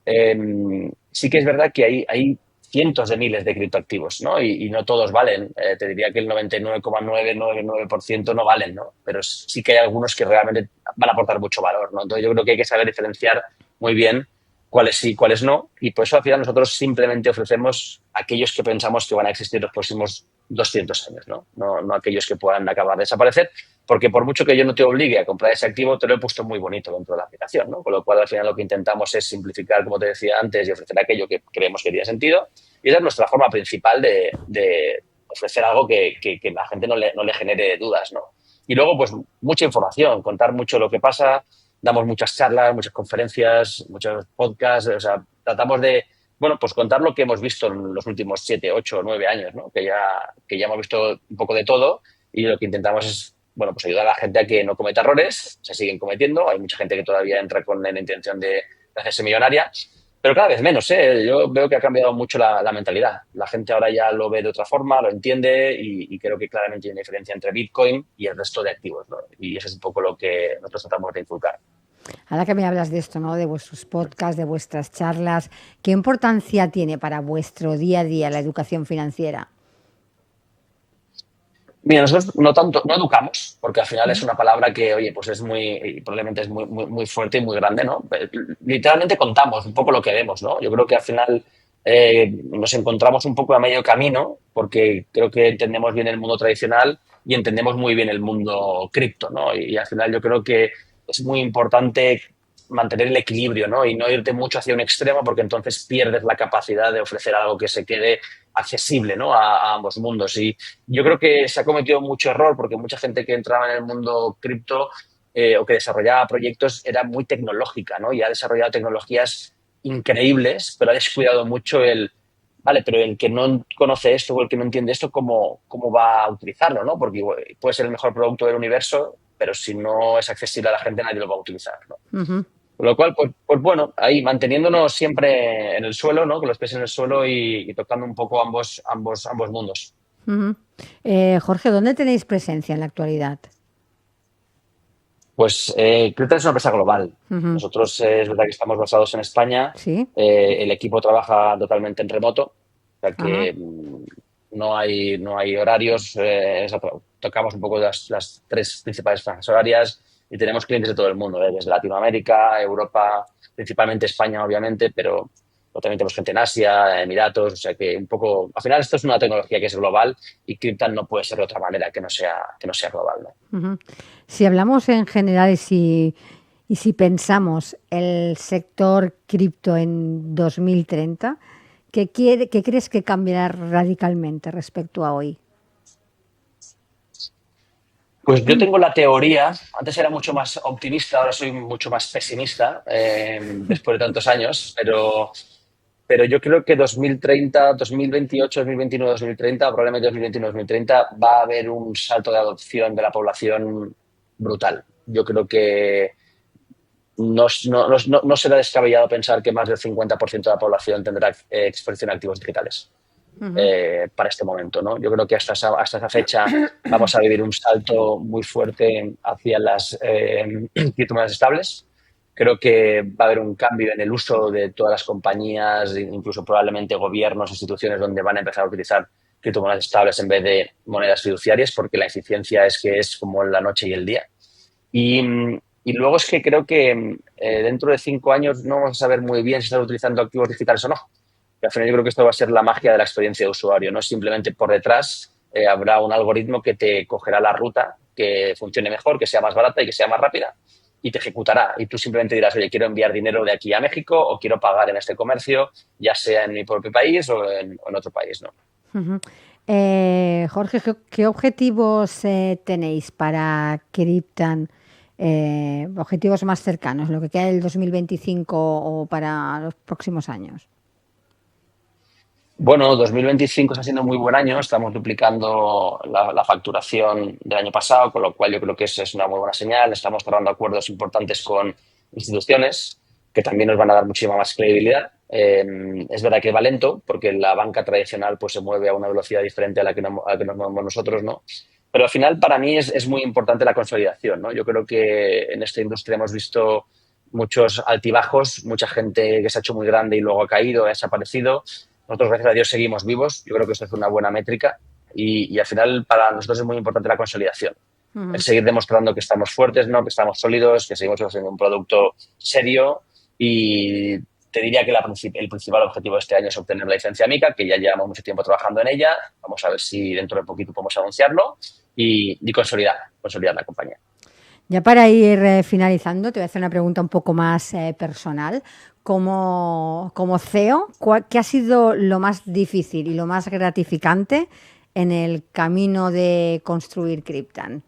Speaker 3: Sí que es verdad que hay cientos de miles de criptoactivos, ¿no? Y no todos valen. Te diría que el 99,999% no valen, ¿no? Pero sí que hay algunos que realmente van a aportar mucho valor, ¿no? Entonces, yo creo que hay que saber diferenciar muy bien cuáles sí, cuáles no, y por eso al final nosotros simplemente ofrecemos aquellos que pensamos que van a existir los próximos 200 años, ¿no? No aquellos que puedan acabar de desaparecer, porque por mucho que yo no te obligue a comprar ese activo, te lo he puesto muy bonito dentro de la aplicación, ¿no? Con lo cual al final lo que intentamos es simplificar, como te decía antes, y ofrecer aquello que creemos que tiene sentido, y esa es nuestra forma principal de ofrecer algo que la gente no le genere dudas, ¿no? Y luego, pues, mucha información, contar mucho lo que pasa. Damos muchas charlas, muchas conferencias, muchos podcasts, o sea, tratamos de, bueno, pues contar lo que hemos visto en los últimos 7, 8, 9 años, ¿no? Que ya hemos visto un poco de todo y lo que intentamos es, bueno, pues ayudar a la gente a que no cometa errores, se siguen cometiendo, hay mucha gente que todavía entra con la intención de hacerse millonaria, pero cada vez menos, ¿eh? Yo veo que ha cambiado mucho la mentalidad. La gente ahora ya lo ve de otra forma, lo entiende y creo que claramente hay una diferencia entre Bitcoin y el resto de activos, ¿no? Y eso es un poco lo que nosotros tratamos de inculcar.
Speaker 1: Ahora que me hablas de esto, ¿no? De vuestros podcasts, de vuestras charlas, ¿qué importancia tiene para vuestro día a día la educación financiera?
Speaker 3: Mira, nosotros no educamos, porque al final es una palabra que, oye, pues es probablemente es muy fuerte y muy grande, ¿no? Literalmente contamos un poco lo que vemos, ¿no? Yo creo que al final nos encontramos un poco a medio camino, porque creo que entendemos bien el mundo tradicional y entendemos muy bien el mundo cripto, ¿no? Y al final yo creo que es muy importante mantener el equilibrio, ¿no? Y no irte mucho hacia un extremo, porque entonces pierdes la capacidad de ofrecer algo que se quede accesible, ¿no? A ambos mundos. Y yo creo que se ha cometido mucho error porque mucha gente que entraba en el mundo cripto o que desarrollaba proyectos era muy tecnológica, ¿no? Y ha desarrollado tecnologías increíbles, pero ha descuidado mucho vale, pero el que no conoce esto o el que no entiende esto, ¿cómo va a utilizarlo, ¿no? Porque puede ser el mejor producto del universo, pero si no es accesible a la gente, nadie lo va a utilizar, ¿no? Con lo cual, pues bueno, ahí manteniéndonos siempre en el suelo, ¿no? Con los pies en el suelo y tocando un poco ambos mundos.
Speaker 1: Jorge, ¿dónde tenéis presencia en la actualidad?
Speaker 3: Pues Crypto es una empresa global. Nosotros es verdad que estamos basados en España.
Speaker 1: ¿Sí?
Speaker 3: El equipo trabaja totalmente en remoto, o sea que no hay horarios. Tocamos un poco las tres principales franjas horarias y tenemos clientes de todo el mundo, desde Latinoamérica, Europa, principalmente España, obviamente, pero pero también tenemos gente en Asia, Emiratos, o sea que un poco, al final esto es una tecnología que es global y Cryptan no puede ser de otra manera que no sea global, ¿no?
Speaker 1: Uh-huh. Si hablamos en general y si pensamos el sector cripto en 2030, ¿qué crees que cambiará radicalmente respecto a hoy?
Speaker 3: Pues yo tengo la teoría, antes era mucho más optimista, ahora soy mucho más pesimista, después de tantos años, pero yo creo que 2030, 2028, 2029, 2030, probablemente 2021, 2030, va a haber un salto de adopción de la población brutal. Yo creo que no será descabellado pensar que más del 50% de la población tendrá exposición a activos digitales. Para este momento, ¿no? Yo creo que hasta esa fecha vamos a vivir un salto muy fuerte hacia las criptomonedas estables. Creo que va a haber un cambio en el uso de todas las compañías, incluso probablemente gobiernos, instituciones, donde van a empezar a utilizar criptomonedas estables en vez de monedas fiduciarias, porque la eficiencia es como la noche y el día. Y luego es que creo que dentro de 5 años no vamos a saber muy bien si están utilizando activos digitales o no. Y al final yo creo que esto va a ser la magia de la experiencia de usuario, ¿no? Simplemente por detrás habrá un algoritmo que te cogerá la ruta que funcione mejor, que sea más barata y que sea más rápida y te ejecutará. Y tú simplemente dirás, oye, quiero enviar dinero de aquí a México o quiero pagar en este comercio, ya sea en mi propio país o en otro país, ¿no?
Speaker 1: Uh-huh. Jorge, ¿qué objetivos tenéis para Cryptan? Objetivos más cercanos, lo que queda del 2025 o para los próximos años.
Speaker 3: Bueno, 2025 está siendo muy buen año, estamos duplicando la facturación del año pasado, con lo cual yo creo que es una muy buena señal. Estamos cerrando acuerdos importantes con instituciones que también nos van a dar muchísima más credibilidad. Es verdad que va lento porque la banca tradicional pues se mueve a una velocidad diferente a la que nos movemos nosotros, ¿no? Pero al final para mí es muy importante la consolidación, ¿no? Yo creo que en esta industria hemos visto muchos altibajos, mucha gente que se ha hecho muy grande y luego ha caído, ha desaparecido. Nosotros, gracias a Dios, seguimos vivos. Yo creo que esto es una buena métrica y al final para nosotros es muy importante la consolidación. Uh-huh. El seguir demostrando que estamos fuertes, ¿no? Que estamos sólidos, que seguimos haciendo un producto serio y te diría que el principal objetivo de este año es obtener la licencia MiCA, que ya llevamos mucho tiempo trabajando en ella. Vamos a ver si dentro de poquito podemos anunciarlo y consolidar la compañía.
Speaker 1: Ya para ir finalizando, te voy a hacer una pregunta un poco más personal. Como CEO, ¿qué ha sido lo más difícil y lo más gratificante en el camino de construir Cryptan?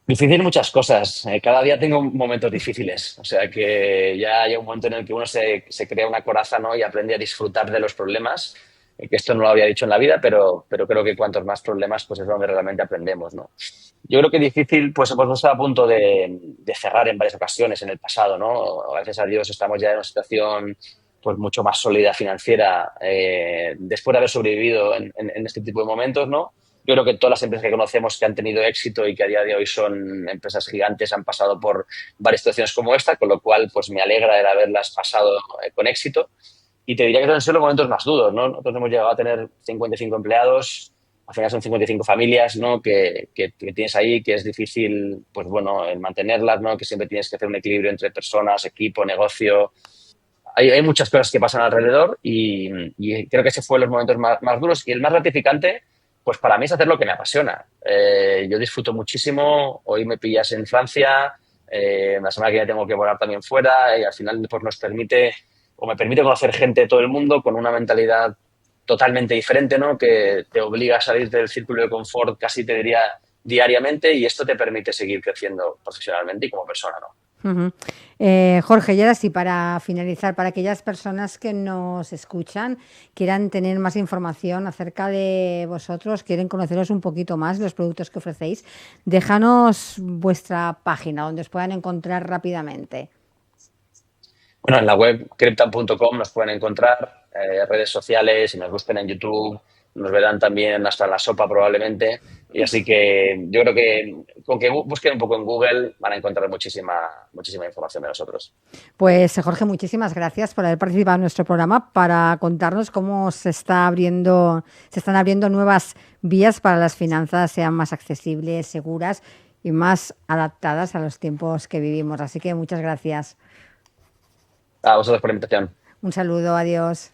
Speaker 3: Difícil muchas cosas. Cada día tengo momentos difíciles. O sea que ya hay un momento en el que uno se crea una coraza, ¿no? Y aprende a disfrutar de los problemas. Que esto no lo había dicho en la vida, pero creo que cuantos más problemas, pues es donde realmente aprendemos, ¿no? Yo creo que difícil, pues hemos estado a punto de cerrar en varias ocasiones en el pasado, ¿no? Gracias a Dios estamos ya en una situación pues mucho más sólida financiera después de haber sobrevivido en este tipo de momentos, ¿no? Yo creo que todas las empresas que conocemos que han tenido éxito y que a día de hoy son empresas gigantes han pasado por varias situaciones como esta, con lo cual pues me alegra el haberlas pasado con éxito. Y te diría que son los momentos más duros, ¿no? Nosotros hemos llegado a tener 55 empleados, al final son 55 familias, ¿no? Que tienes ahí, que es difícil, pues bueno, el mantenerlas, ¿no? Que siempre tienes que hacer un equilibrio entre personas, equipo, negocio. Hay muchas cosas que pasan alrededor y creo que ese fue los momentos más duros. Y el más gratificante, pues para mí es hacer lo que me apasiona. Yo disfruto muchísimo. Hoy me pillas en Francia, la semana que viene tengo que volar también fuera y al final pues me permite conocer gente de todo el mundo con una mentalidad totalmente diferente, ¿no? Que te obliga a salir del círculo de confort, casi te diría diariamente, y esto te permite seguir creciendo profesionalmente y como persona, ¿no?
Speaker 1: Uh-huh. Jorge, y ahora sí, para finalizar, para aquellas personas que nos escuchan, quieran tener más información acerca de vosotros, quieren conoceros un poquito más, los productos que ofrecéis, déjanos vuestra página donde os puedan encontrar rápidamente.
Speaker 3: Bueno, en la web cryptan.com nos pueden encontrar, redes sociales, si nos buscan en YouTube, nos verán también hasta en la sopa probablemente. Y así que yo creo que con que busquen un poco en Google van a encontrar muchísima información de nosotros.
Speaker 1: Pues Jorge, muchísimas gracias por haber participado en nuestro programa para contarnos cómo se están abriendo nuevas vías para las finanzas sean más accesibles, seguras y más adaptadas a los tiempos que vivimos. Así que muchas gracias.
Speaker 3: A vosotros por la invitación.
Speaker 1: Un saludo, adiós.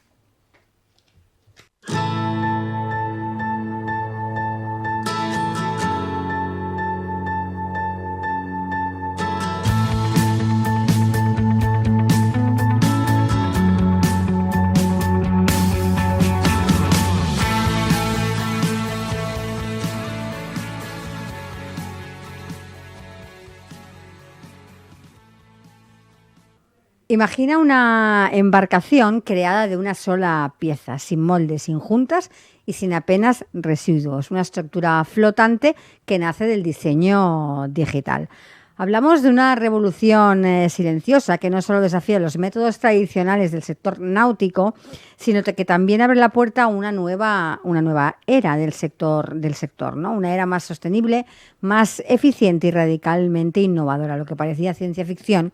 Speaker 1: Imagina una embarcación creada de una sola pieza, sin moldes, sin juntas y sin apenas residuos. Una estructura flotante que nace del diseño digital. Hablamos de una revolución silenciosa que no solo desafía los métodos tradicionales del sector náutico, sino que también abre la puerta a una nueva era del sector, ¿no? Una era más sostenible, más eficiente y radicalmente innovadora. Lo que parecía ciencia ficción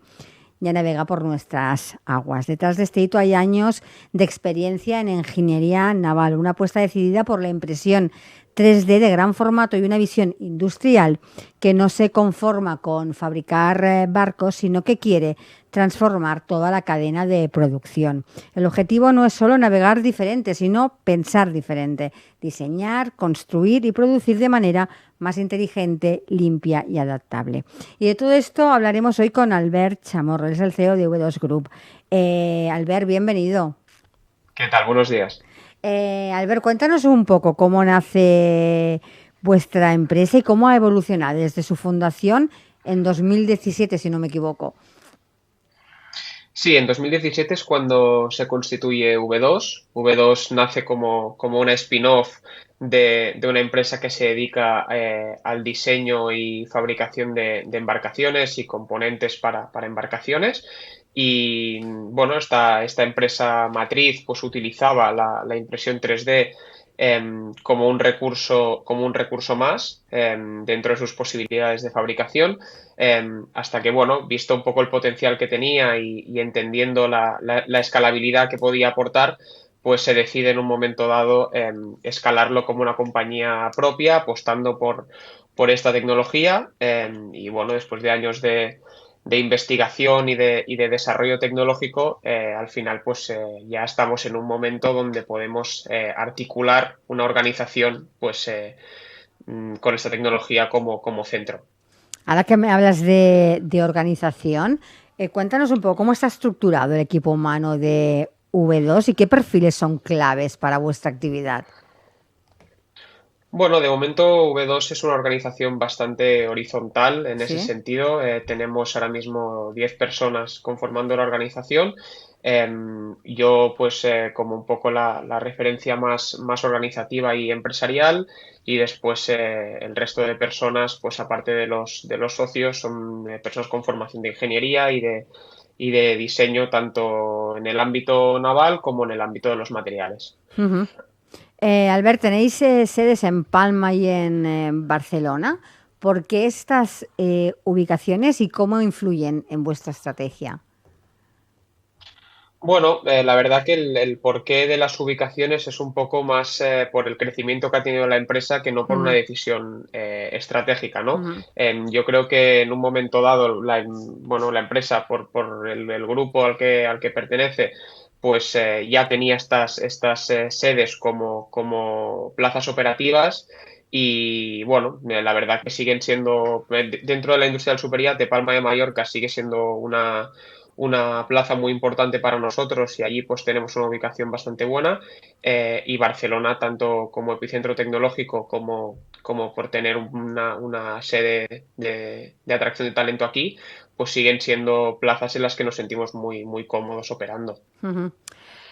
Speaker 1: ya navega por nuestras aguas. Detrás de este hito hay años de experiencia en ingeniería naval, una apuesta decidida por la impresión 3D de gran formato y una visión industrial que no se conforma con fabricar barcos, sino que quiere transformar toda la cadena de producción. El objetivo no es solo navegar diferente, sino pensar diferente, diseñar, construir y producir de manera más inteligente, limpia y adaptable. Y de todo esto hablaremos hoy con Albert Chamorro, él es el CEO de V2 Group. Albert, bienvenido.
Speaker 4: ¿Qué tal? Buenos días.
Speaker 1: Albert, cuéntanos un poco cómo nace vuestra empresa y cómo ha evolucionado desde su fundación en 2017, si no me equivoco.
Speaker 4: Sí, en 2017 es cuando se constituye V2. V2 nace como una spin-off de una empresa que se dedica al diseño y fabricación de embarcaciones y componentes para embarcaciones. Y bueno, esta empresa matriz pues utilizaba la impresión 3D como un recurso más dentro de sus posibilidades de fabricación, hasta que, bueno, visto un poco el potencial que tenía y entendiendo la escalabilidad que podía aportar, pues se decide en un momento dado escalarlo como una compañía propia, apostando por esta tecnología. Y bueno, después de años de investigación y de desarrollo tecnológico, al final pues ya estamos en un momento donde podemos articular una organización pues con esta tecnología como centro.
Speaker 1: Ahora que me hablas de organización, cuéntanos un poco cómo está estructurado el equipo humano de V2 y qué perfiles son claves para vuestra actividad.
Speaker 4: Bueno, de momento V2 es una organización bastante horizontal en ese
Speaker 1: ¿Sí?
Speaker 4: sentido. Tenemos ahora mismo 10 personas conformando la organización. Yo, pues, como un poco la referencia más organizativa y empresarial, y después el resto de personas, pues, aparte de los socios, son personas con formación de ingeniería y de diseño, tanto en el ámbito naval como en el ámbito de los materiales.
Speaker 1: Uh-huh. Albert, tenéis sedes en Palma y en Barcelona. ¿Por qué estas ubicaciones y cómo influyen en vuestra estrategia?
Speaker 4: Bueno, la verdad que el porqué de las ubicaciones es un poco más por el crecimiento que ha tenido la empresa que no por una
Speaker 1: Uh-huh.
Speaker 4: decisión estratégica, ¿no?
Speaker 1: Uh-huh.
Speaker 4: Yo creo que en un momento dado, la empresa, por el grupo al que pertenece, pues ya tenía estas sedes como plazas operativas. Y bueno, la verdad que siguen siendo, dentro de la industria del superyacht, Palma de Mallorca sigue siendo una plaza muy importante para nosotros y allí pues tenemos una ubicación bastante buena, y Barcelona tanto como epicentro tecnológico como por tener una sede de atracción de talento aquí, pues siguen siendo plazas en las que nos sentimos muy, muy cómodos operando.
Speaker 1: Uh-huh.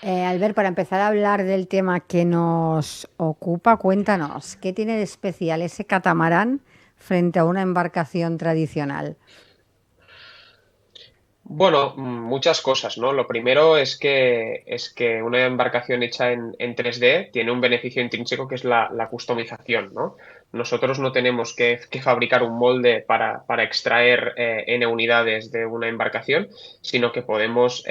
Speaker 1: Albert, para empezar a hablar del tema que nos ocupa, cuéntanos, ¿qué tiene de especial ese catamarán frente a una embarcación tradicional?
Speaker 4: Bueno, muchas cosas, ¿no? Lo primero es que una embarcación hecha en 3D tiene un beneficio intrínseco que es la customización, ¿no? Nosotros no tenemos que fabricar un molde para extraer N unidades de una embarcación, sino que podemos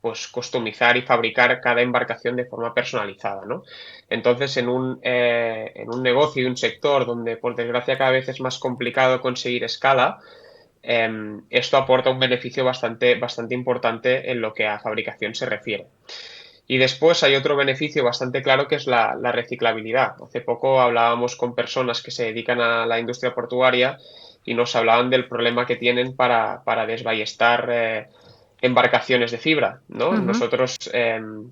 Speaker 4: pues customizar y fabricar cada embarcación de forma personalizada, ¿no? Entonces, en un negocio y un sector donde, por desgracia, cada vez es más complicado conseguir escala, esto aporta un beneficio bastante importante en lo que a fabricación se refiere. Y después hay otro beneficio bastante claro que es la reciclabilidad. Hace poco hablábamos con personas que se dedican a la industria portuaria y nos hablaban del problema que tienen para desballestar embarcaciones de fibra, ¿no?
Speaker 1: Ujú.
Speaker 4: Nosotros,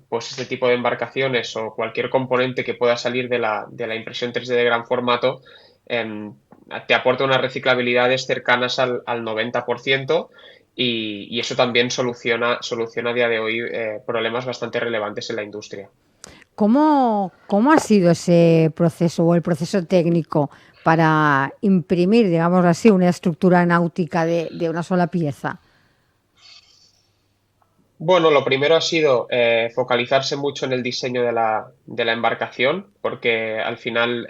Speaker 4: pues este tipo de embarcaciones o cualquier componente que pueda salir de la impresión 3D de gran formato, te aporta unas reciclabilidades cercanas al 90%. Y eso también soluciona a día de hoy problemas bastante relevantes en la industria.
Speaker 1: ¿Cómo ha sido ese proceso o el proceso técnico para imprimir, digamos así, una estructura náutica de una sola pieza?
Speaker 4: Bueno, lo primero ha sido focalizarse mucho en el diseño de la embarcación, porque al final,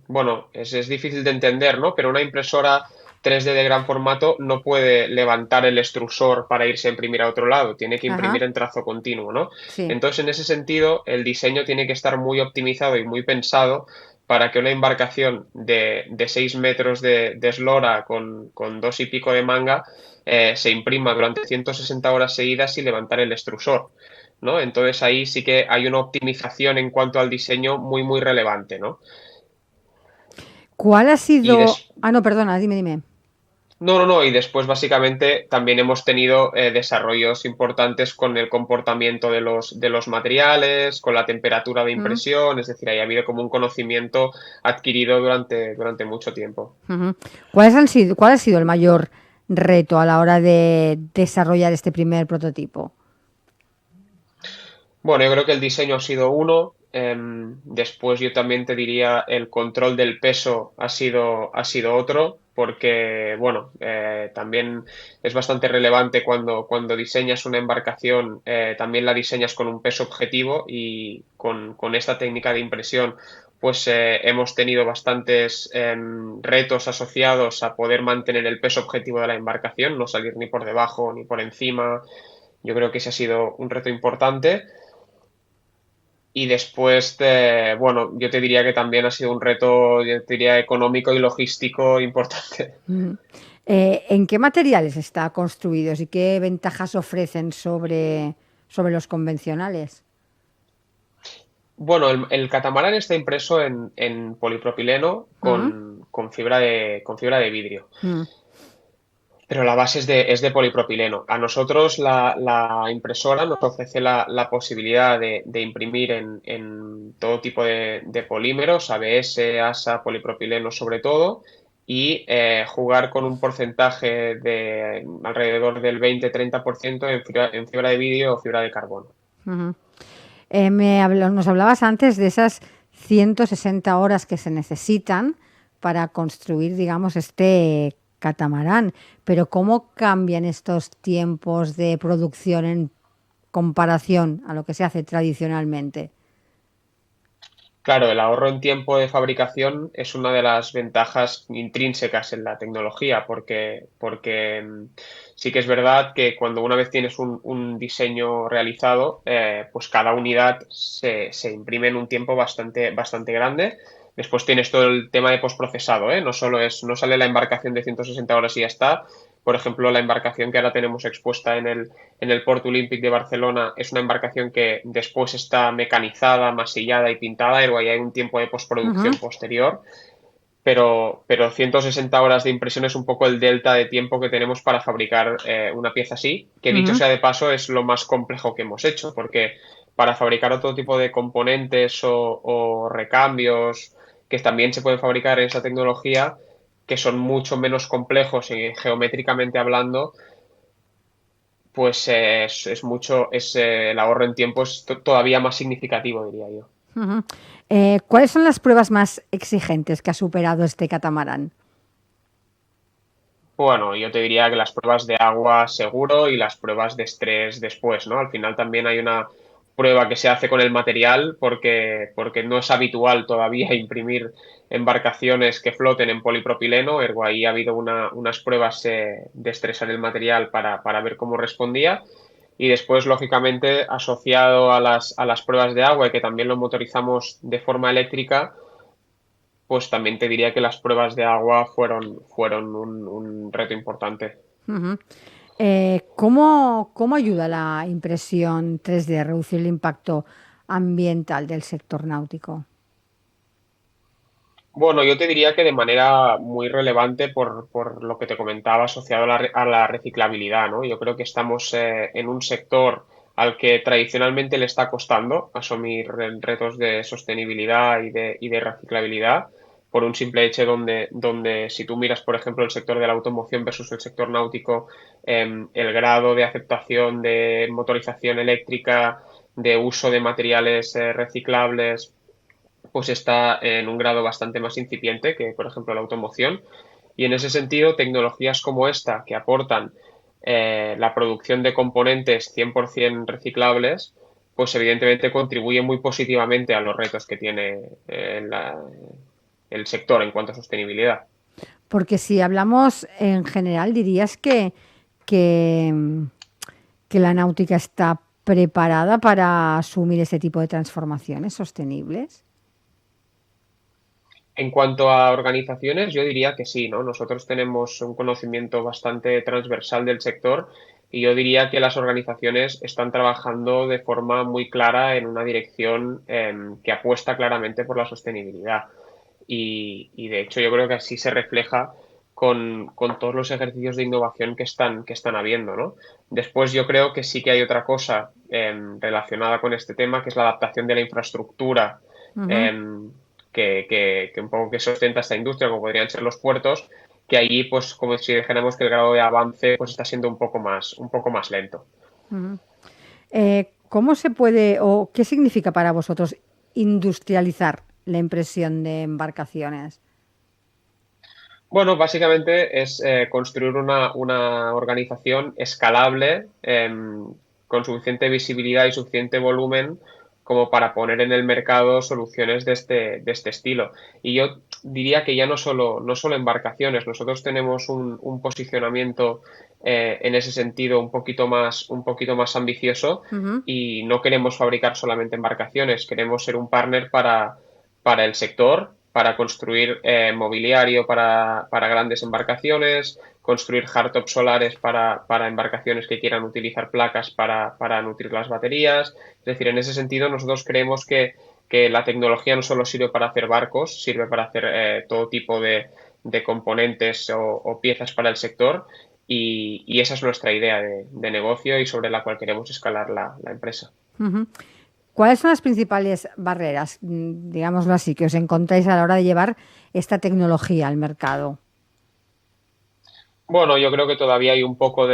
Speaker 4: bueno, es difícil de entender, ¿no? Pero una impresora 3D de gran formato no puede levantar el extrusor para irse a imprimir a otro lado, tiene que imprimir
Speaker 1: Ajá,
Speaker 4: en trazo continuo, ¿no?
Speaker 1: sí.
Speaker 4: Entonces, en ese sentido, el diseño tiene que estar muy optimizado y muy pensado para que una embarcación de 6 metros de eslora con 2 y pico de manga se imprima durante 160 horas seguidas sin levantar el extrusor, ¿no? Entonces ahí sí que hay una optimización en cuanto al diseño muy, muy relevante, ¿no?
Speaker 1: ¿Cuál ha
Speaker 4: Y
Speaker 1: sido?
Speaker 4: des-
Speaker 1: Ah, no, perdona, dime.
Speaker 4: no, y después básicamente también hemos tenido desarrollos importantes con el comportamiento de los materiales, con la temperatura de
Speaker 1: Mm,
Speaker 4: impresión, es decir, ahí ha habido como un conocimiento adquirido durante mucho tiempo.
Speaker 1: ujú. ¿Cuál ha sido el mayor reto a la hora de desarrollar este primer prototipo?
Speaker 4: Bueno, yo creo que el diseño ha sido uno. Después yo también te diría el control del peso ha sido otro, porque bueno, también es bastante relevante cuando diseñas una embarcación, también la diseñas con un peso objetivo y con esta técnica de impresión, pues hemos tenido bastantes retos asociados a poder mantener el peso objetivo de la embarcación, no salir ni por debajo ni por encima. Yo creo que ese ha sido un reto importante. Y después, bueno, yo te diría que también ha sido un reto, yo te diría, económico y logístico importante.
Speaker 1: Ujú. ¿En qué materiales está construidos y qué ventajas ofrecen sobre los convencionales?
Speaker 4: Bueno, el catamarán está impreso en polipropileno
Speaker 1: Mm,
Speaker 4: con fibra de vidrio.
Speaker 1: mm,
Speaker 4: Pero la base es de polipropileno. A nosotros la impresora nos ofrece la posibilidad de imprimir en todo tipo de polímeros, ABS, ASA, polipropileno sobre todo, y jugar con un porcentaje de alrededor del 20-30% en fibra de vidrio o fibra de carbono.
Speaker 1: ujú. Nos hablabas antes de esas 160 horas que se necesitan para construir, digamos, este catamarán, pero ¿cómo cambian estos tiempos de producción en comparación a lo que se hace tradicionalmente?
Speaker 4: Claro, el ahorro en tiempo de fabricación es una de las ventajas intrínsecas en la tecnología, porque sí que es verdad que cuando una vez tienes un diseño realizado, pues cada unidad se imprime en un tiempo bastante grande. Después tienes todo el tema de postprocesado, ¿eh? No sale la embarcación de 160 horas y ya está. Por ejemplo, la embarcación que ahora tenemos expuesta en el Port Olímpic de Barcelona es una embarcación que después está mecanizada, masillada y pintada, y luego ahí hay un tiempo de postproducción
Speaker 1: Ujú,
Speaker 4: posterior, pero 160 horas de impresión es un poco el delta de tiempo que tenemos para fabricar una pieza así, que dicho
Speaker 1: ujú.
Speaker 4: sea de paso es lo más complejo que hemos hecho, porque para fabricar otro tipo de componentes o recambios que también se pueden fabricar en esa tecnología, que son mucho menos complejos geométricamente hablando, pues el ahorro en tiempo es todavía más significativo, diría yo.
Speaker 1: Ujú. ¿Cuáles son las pruebas más exigentes que ha superado este catamarán?
Speaker 4: Bueno, yo te diría que las pruebas de agua seguro y las pruebas de estrés después, ¿no? Al final también hay una prueba que se hace con el material porque no es habitual todavía imprimir embarcaciones que floten en polipropileno, ergo ahí ha habido unas pruebas de estresar el material para ver cómo respondía. Y después, lógicamente, asociado a las pruebas de agua y que también lo motorizamos de forma eléctrica, pues también te diría que las pruebas de agua fueron un reto importante.
Speaker 1: Ujú. ¿Cómo ayuda la impresión 3D a reducir el impacto ambiental del sector náutico?
Speaker 4: Bueno, yo te diría que de manera muy relevante por lo que te comentaba asociado a la reciclabilidad, ¿no? Yo creo que estamos en un sector al que tradicionalmente le está costando asumir retos de sostenibilidad y de reciclabilidad, por un simple hecho donde si tú miras, por ejemplo, el sector de la automoción versus el sector náutico, el grado de aceptación de motorización eléctrica, de uso de materiales reciclables, pues está en un grado bastante más incipiente que, por ejemplo, la automoción. Y en ese sentido, tecnologías como esta, que aportan la producción de componentes 100% reciclables, pues evidentemente contribuyen muy positivamente a los retos que tiene el sector en cuanto a sostenibilidad.
Speaker 1: Porque si hablamos en general, dirías que, mm, que la náutica está preparada para asumir ese tipo de transformaciones sostenibles.
Speaker 4: En cuanto a organizaciones, yo diría que sí, ¿no? Nosotros tenemos un conocimiento bastante transversal del sector y yo diría que las organizaciones están trabajando de forma muy clara en una dirección que apuesta claramente por la sostenibilidad. Y de hecho yo creo que así se refleja con todos los ejercicios de innovación que están habiendo, ¿no? Después yo creo que sí que hay otra cosa relacionada con este tema, que es la adaptación de la infraestructura
Speaker 1: Ujú.
Speaker 4: em, que un poco que sustenta esta industria, como podrían ser los puertos, que allí, pues, como si dijéramos que el grado de avance pues está siendo un poco más lento.
Speaker 1: Ujú. ¿Cómo se puede o qué significa para vosotros industrializar la impresión de embarcaciones?
Speaker 4: Bueno, básicamente es construir una organización escalable, con suficiente visibilidad y suficiente volumen como para poner en el mercado soluciones de este estilo. Y yo diría que ya no solo embarcaciones, nosotros tenemos un posicionamiento en ese sentido un poquito más ambicioso
Speaker 1: Ujú.
Speaker 4: y no queremos fabricar solamente embarcaciones, queremos ser un partner para el sector, para construir mobiliario para grandes embarcaciones, construir hardtops solares para embarcaciones que quieran utilizar placas para nutrir las baterías. Es decir, en ese sentido nosotros creemos que la tecnología no solo sirve para hacer barcos, sirve para hacer todo tipo de componentes o piezas para el sector y esa es nuestra idea de negocio y sobre la cual queremos escalar la empresa.
Speaker 1: Ujú. ¿Cuáles son las principales barreras, digámoslo así, que os encontráis a la hora de llevar esta tecnología al mercado?
Speaker 4: Bueno, yo creo que todavía hay un poco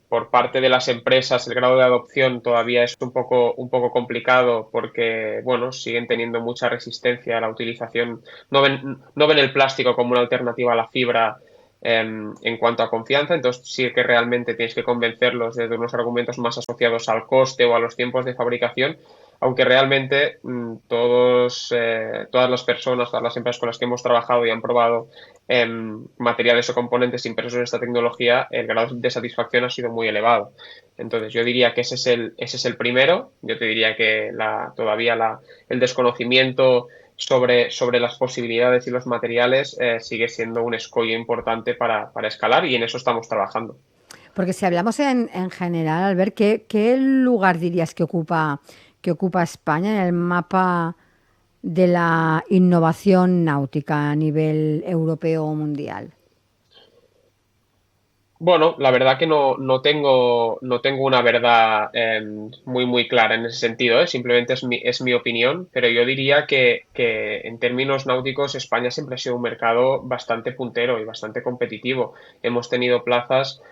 Speaker 4: por parte de las empresas, el grado de adopción todavía es un poco complicado porque, bueno, siguen teniendo mucha resistencia a la utilización. No ven el plástico como una alternativa a la fibra en cuanto a confianza, entonces sí que realmente tienes que convencerlos desde unos argumentos más asociados al coste o a los tiempos de fabricación, aunque realmente todas las personas, todas las empresas con las que hemos trabajado y han probado materiales o componentes impresos en esta tecnología, el grado de satisfacción ha sido muy elevado. Entonces, yo diría que ese es el primero. Yo te diría que todavía el desconocimiento sobre las posibilidades y los materiales sigue siendo un escollo importante para escalar y en eso estamos trabajando.
Speaker 1: Porque si hablamos en general, Albert, ¿qué lugar dirías que ocupa España en el mapa de la innovación náutica a nivel europeo o mundial?
Speaker 4: Bueno, la verdad que no tengo una verdad muy, muy clara en ese sentido, ¿eh? Simplemente es mi opinión, pero yo diría que en términos náuticos España siempre ha sido un mercado bastante puntero y bastante competitivo. Hemos tenido plazas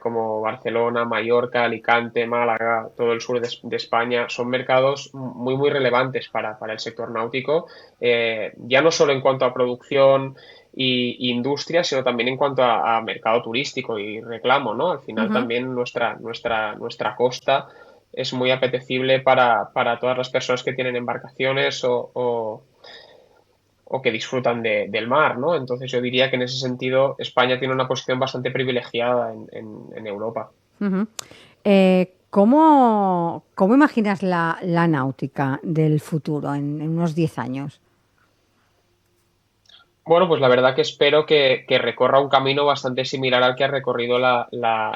Speaker 4: como Barcelona, Mallorca, Alicante, Málaga, todo el sur de España. Son mercados muy, muy relevantes para el sector náutico, ya no solo en cuanto a producción y industria, sino también en cuanto a mercado turístico y reclamo, ¿no? Al final
Speaker 1: Ujú.
Speaker 4: también nuestra costa es muy apetecible para todas las personas que tienen embarcaciones o que disfrutan del mar, ¿no? Entonces yo diría que en ese sentido España tiene una posición bastante privilegiada en Europa.
Speaker 1: Ujú. ¿Cómo imaginas la náutica del futuro en unos 10 años?
Speaker 4: Bueno, pues la verdad que espero que recorra un camino bastante similar al que ha recorrido la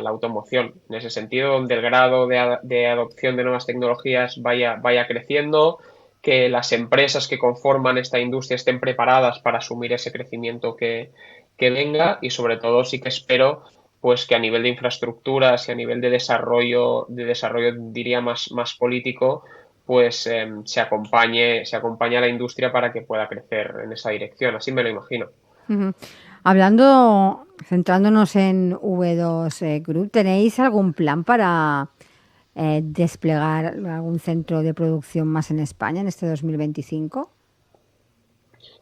Speaker 4: automoción. En ese sentido, donde el grado de adopción de nuevas tecnologías vaya creciendo, que las empresas que conforman esta industria estén preparadas para asumir ese crecimiento que venga y sobre todo sí que espero pues que a nivel de infraestructuras y a nivel de desarrollo diría más político, pues se acompañe a la industria para que pueda crecer en esa dirección. Así me lo imagino.
Speaker 1: Ujú. Hablando, centrándonos en V2 Group, ¿tenéis algún plan para desplegar algún centro de producción más en España en este 2025?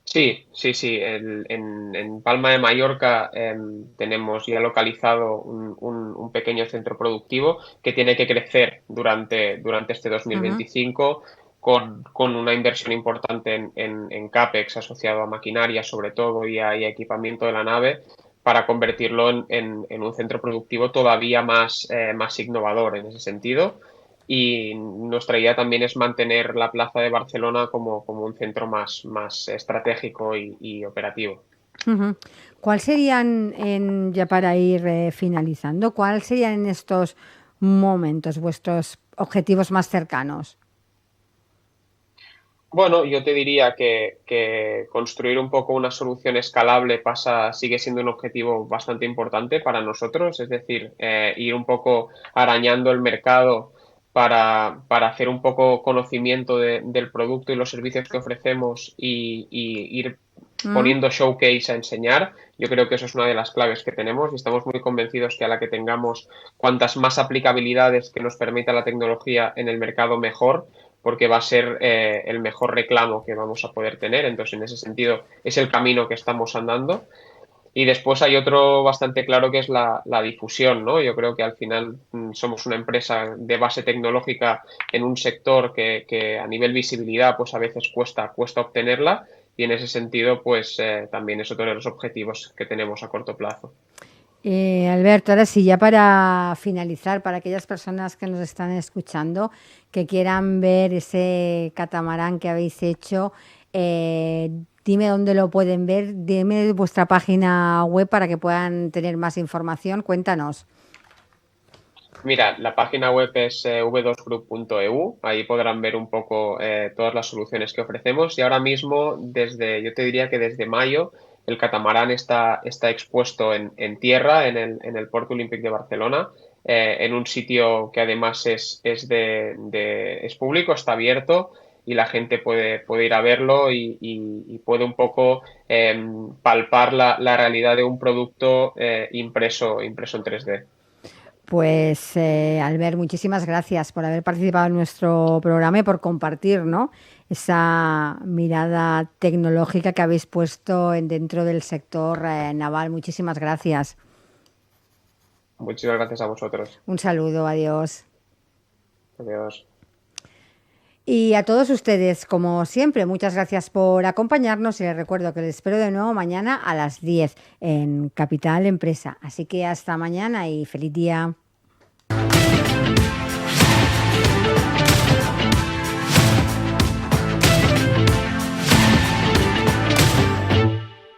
Speaker 4: Sí, sí, sí. En Palma de Mallorca tenemos ya localizado un pequeño centro productivo que tiene que crecer durante este
Speaker 1: Ujú.
Speaker 4: 2025 con una inversión importante en CAPEX asociado a maquinaria sobre todo y a equipamiento de la nave para convertirlo en un centro productivo todavía más innovador en ese sentido y nuestra idea también es mantener la plaza de Barcelona como un centro más estratégico y operativo.
Speaker 1: Ujú. ¿Cuál serían, ya para ir finalizando, cuál serían en estos momentos vuestros objetivos más cercanos?
Speaker 4: Bueno, yo te diría que construir un poco una solución escalable sigue siendo un objetivo bastante importante para nosotros, es decir, ir un poco arañando el mercado para hacer un poco conocimiento del producto y los servicios que ofrecemos y ir
Speaker 1: ¿Mm?
Speaker 4: poniendo showcase a enseñar. Yo creo que eso es una de las claves que tenemos y estamos muy convencidos que a la que tengamos cuantas más aplicabilidades que nos permita la tecnología en el mercado, mejor porque va a ser el mejor reclamo que vamos a poder tener. Entonces, en ese sentido, es el camino que estamos andando. Y después hay otro bastante claro que es la difusión, ¿no? Yo creo que al final somos una empresa de base tecnológica en un sector que a nivel visibilidad pues a veces cuesta obtenerla y en ese sentido pues también es otro de los objetivos que tenemos a corto plazo.
Speaker 1: Alberto, ahora sí, ya para finalizar, para aquellas personas que nos están escuchando, que quieran ver ese catamarán que habéis hecho, eh, dime dónde lo pueden ver, dime vuestra página web para que puedan tener más información. Cuéntanos.
Speaker 4: Mira, la página web es v2group.eu, ahí podrán ver un poco todas las soluciones que ofrecemos y ahora mismo, yo te diría que desde mayo, el catamarán está expuesto en tierra en el Port Olímpic de Barcelona, en un sitio que además es público, está abierto y la gente puede ir a verlo y puede un poco palpar la realidad de un producto impreso en 3D.
Speaker 1: Pues Albert, muchísimas gracias por haber participado en nuestro programa y por compartir, ¿no?, esa mirada tecnológica que habéis puesto dentro del sector naval. Muchísimas gracias.
Speaker 4: Muchísimas gracias a vosotros.
Speaker 1: Un saludo, adiós.
Speaker 4: Adiós.
Speaker 1: Y a todos ustedes, como siempre, muchas gracias por acompañarnos y les recuerdo que les espero de nuevo mañana a las 10 en Capital Empresa. Así que hasta mañana y feliz día.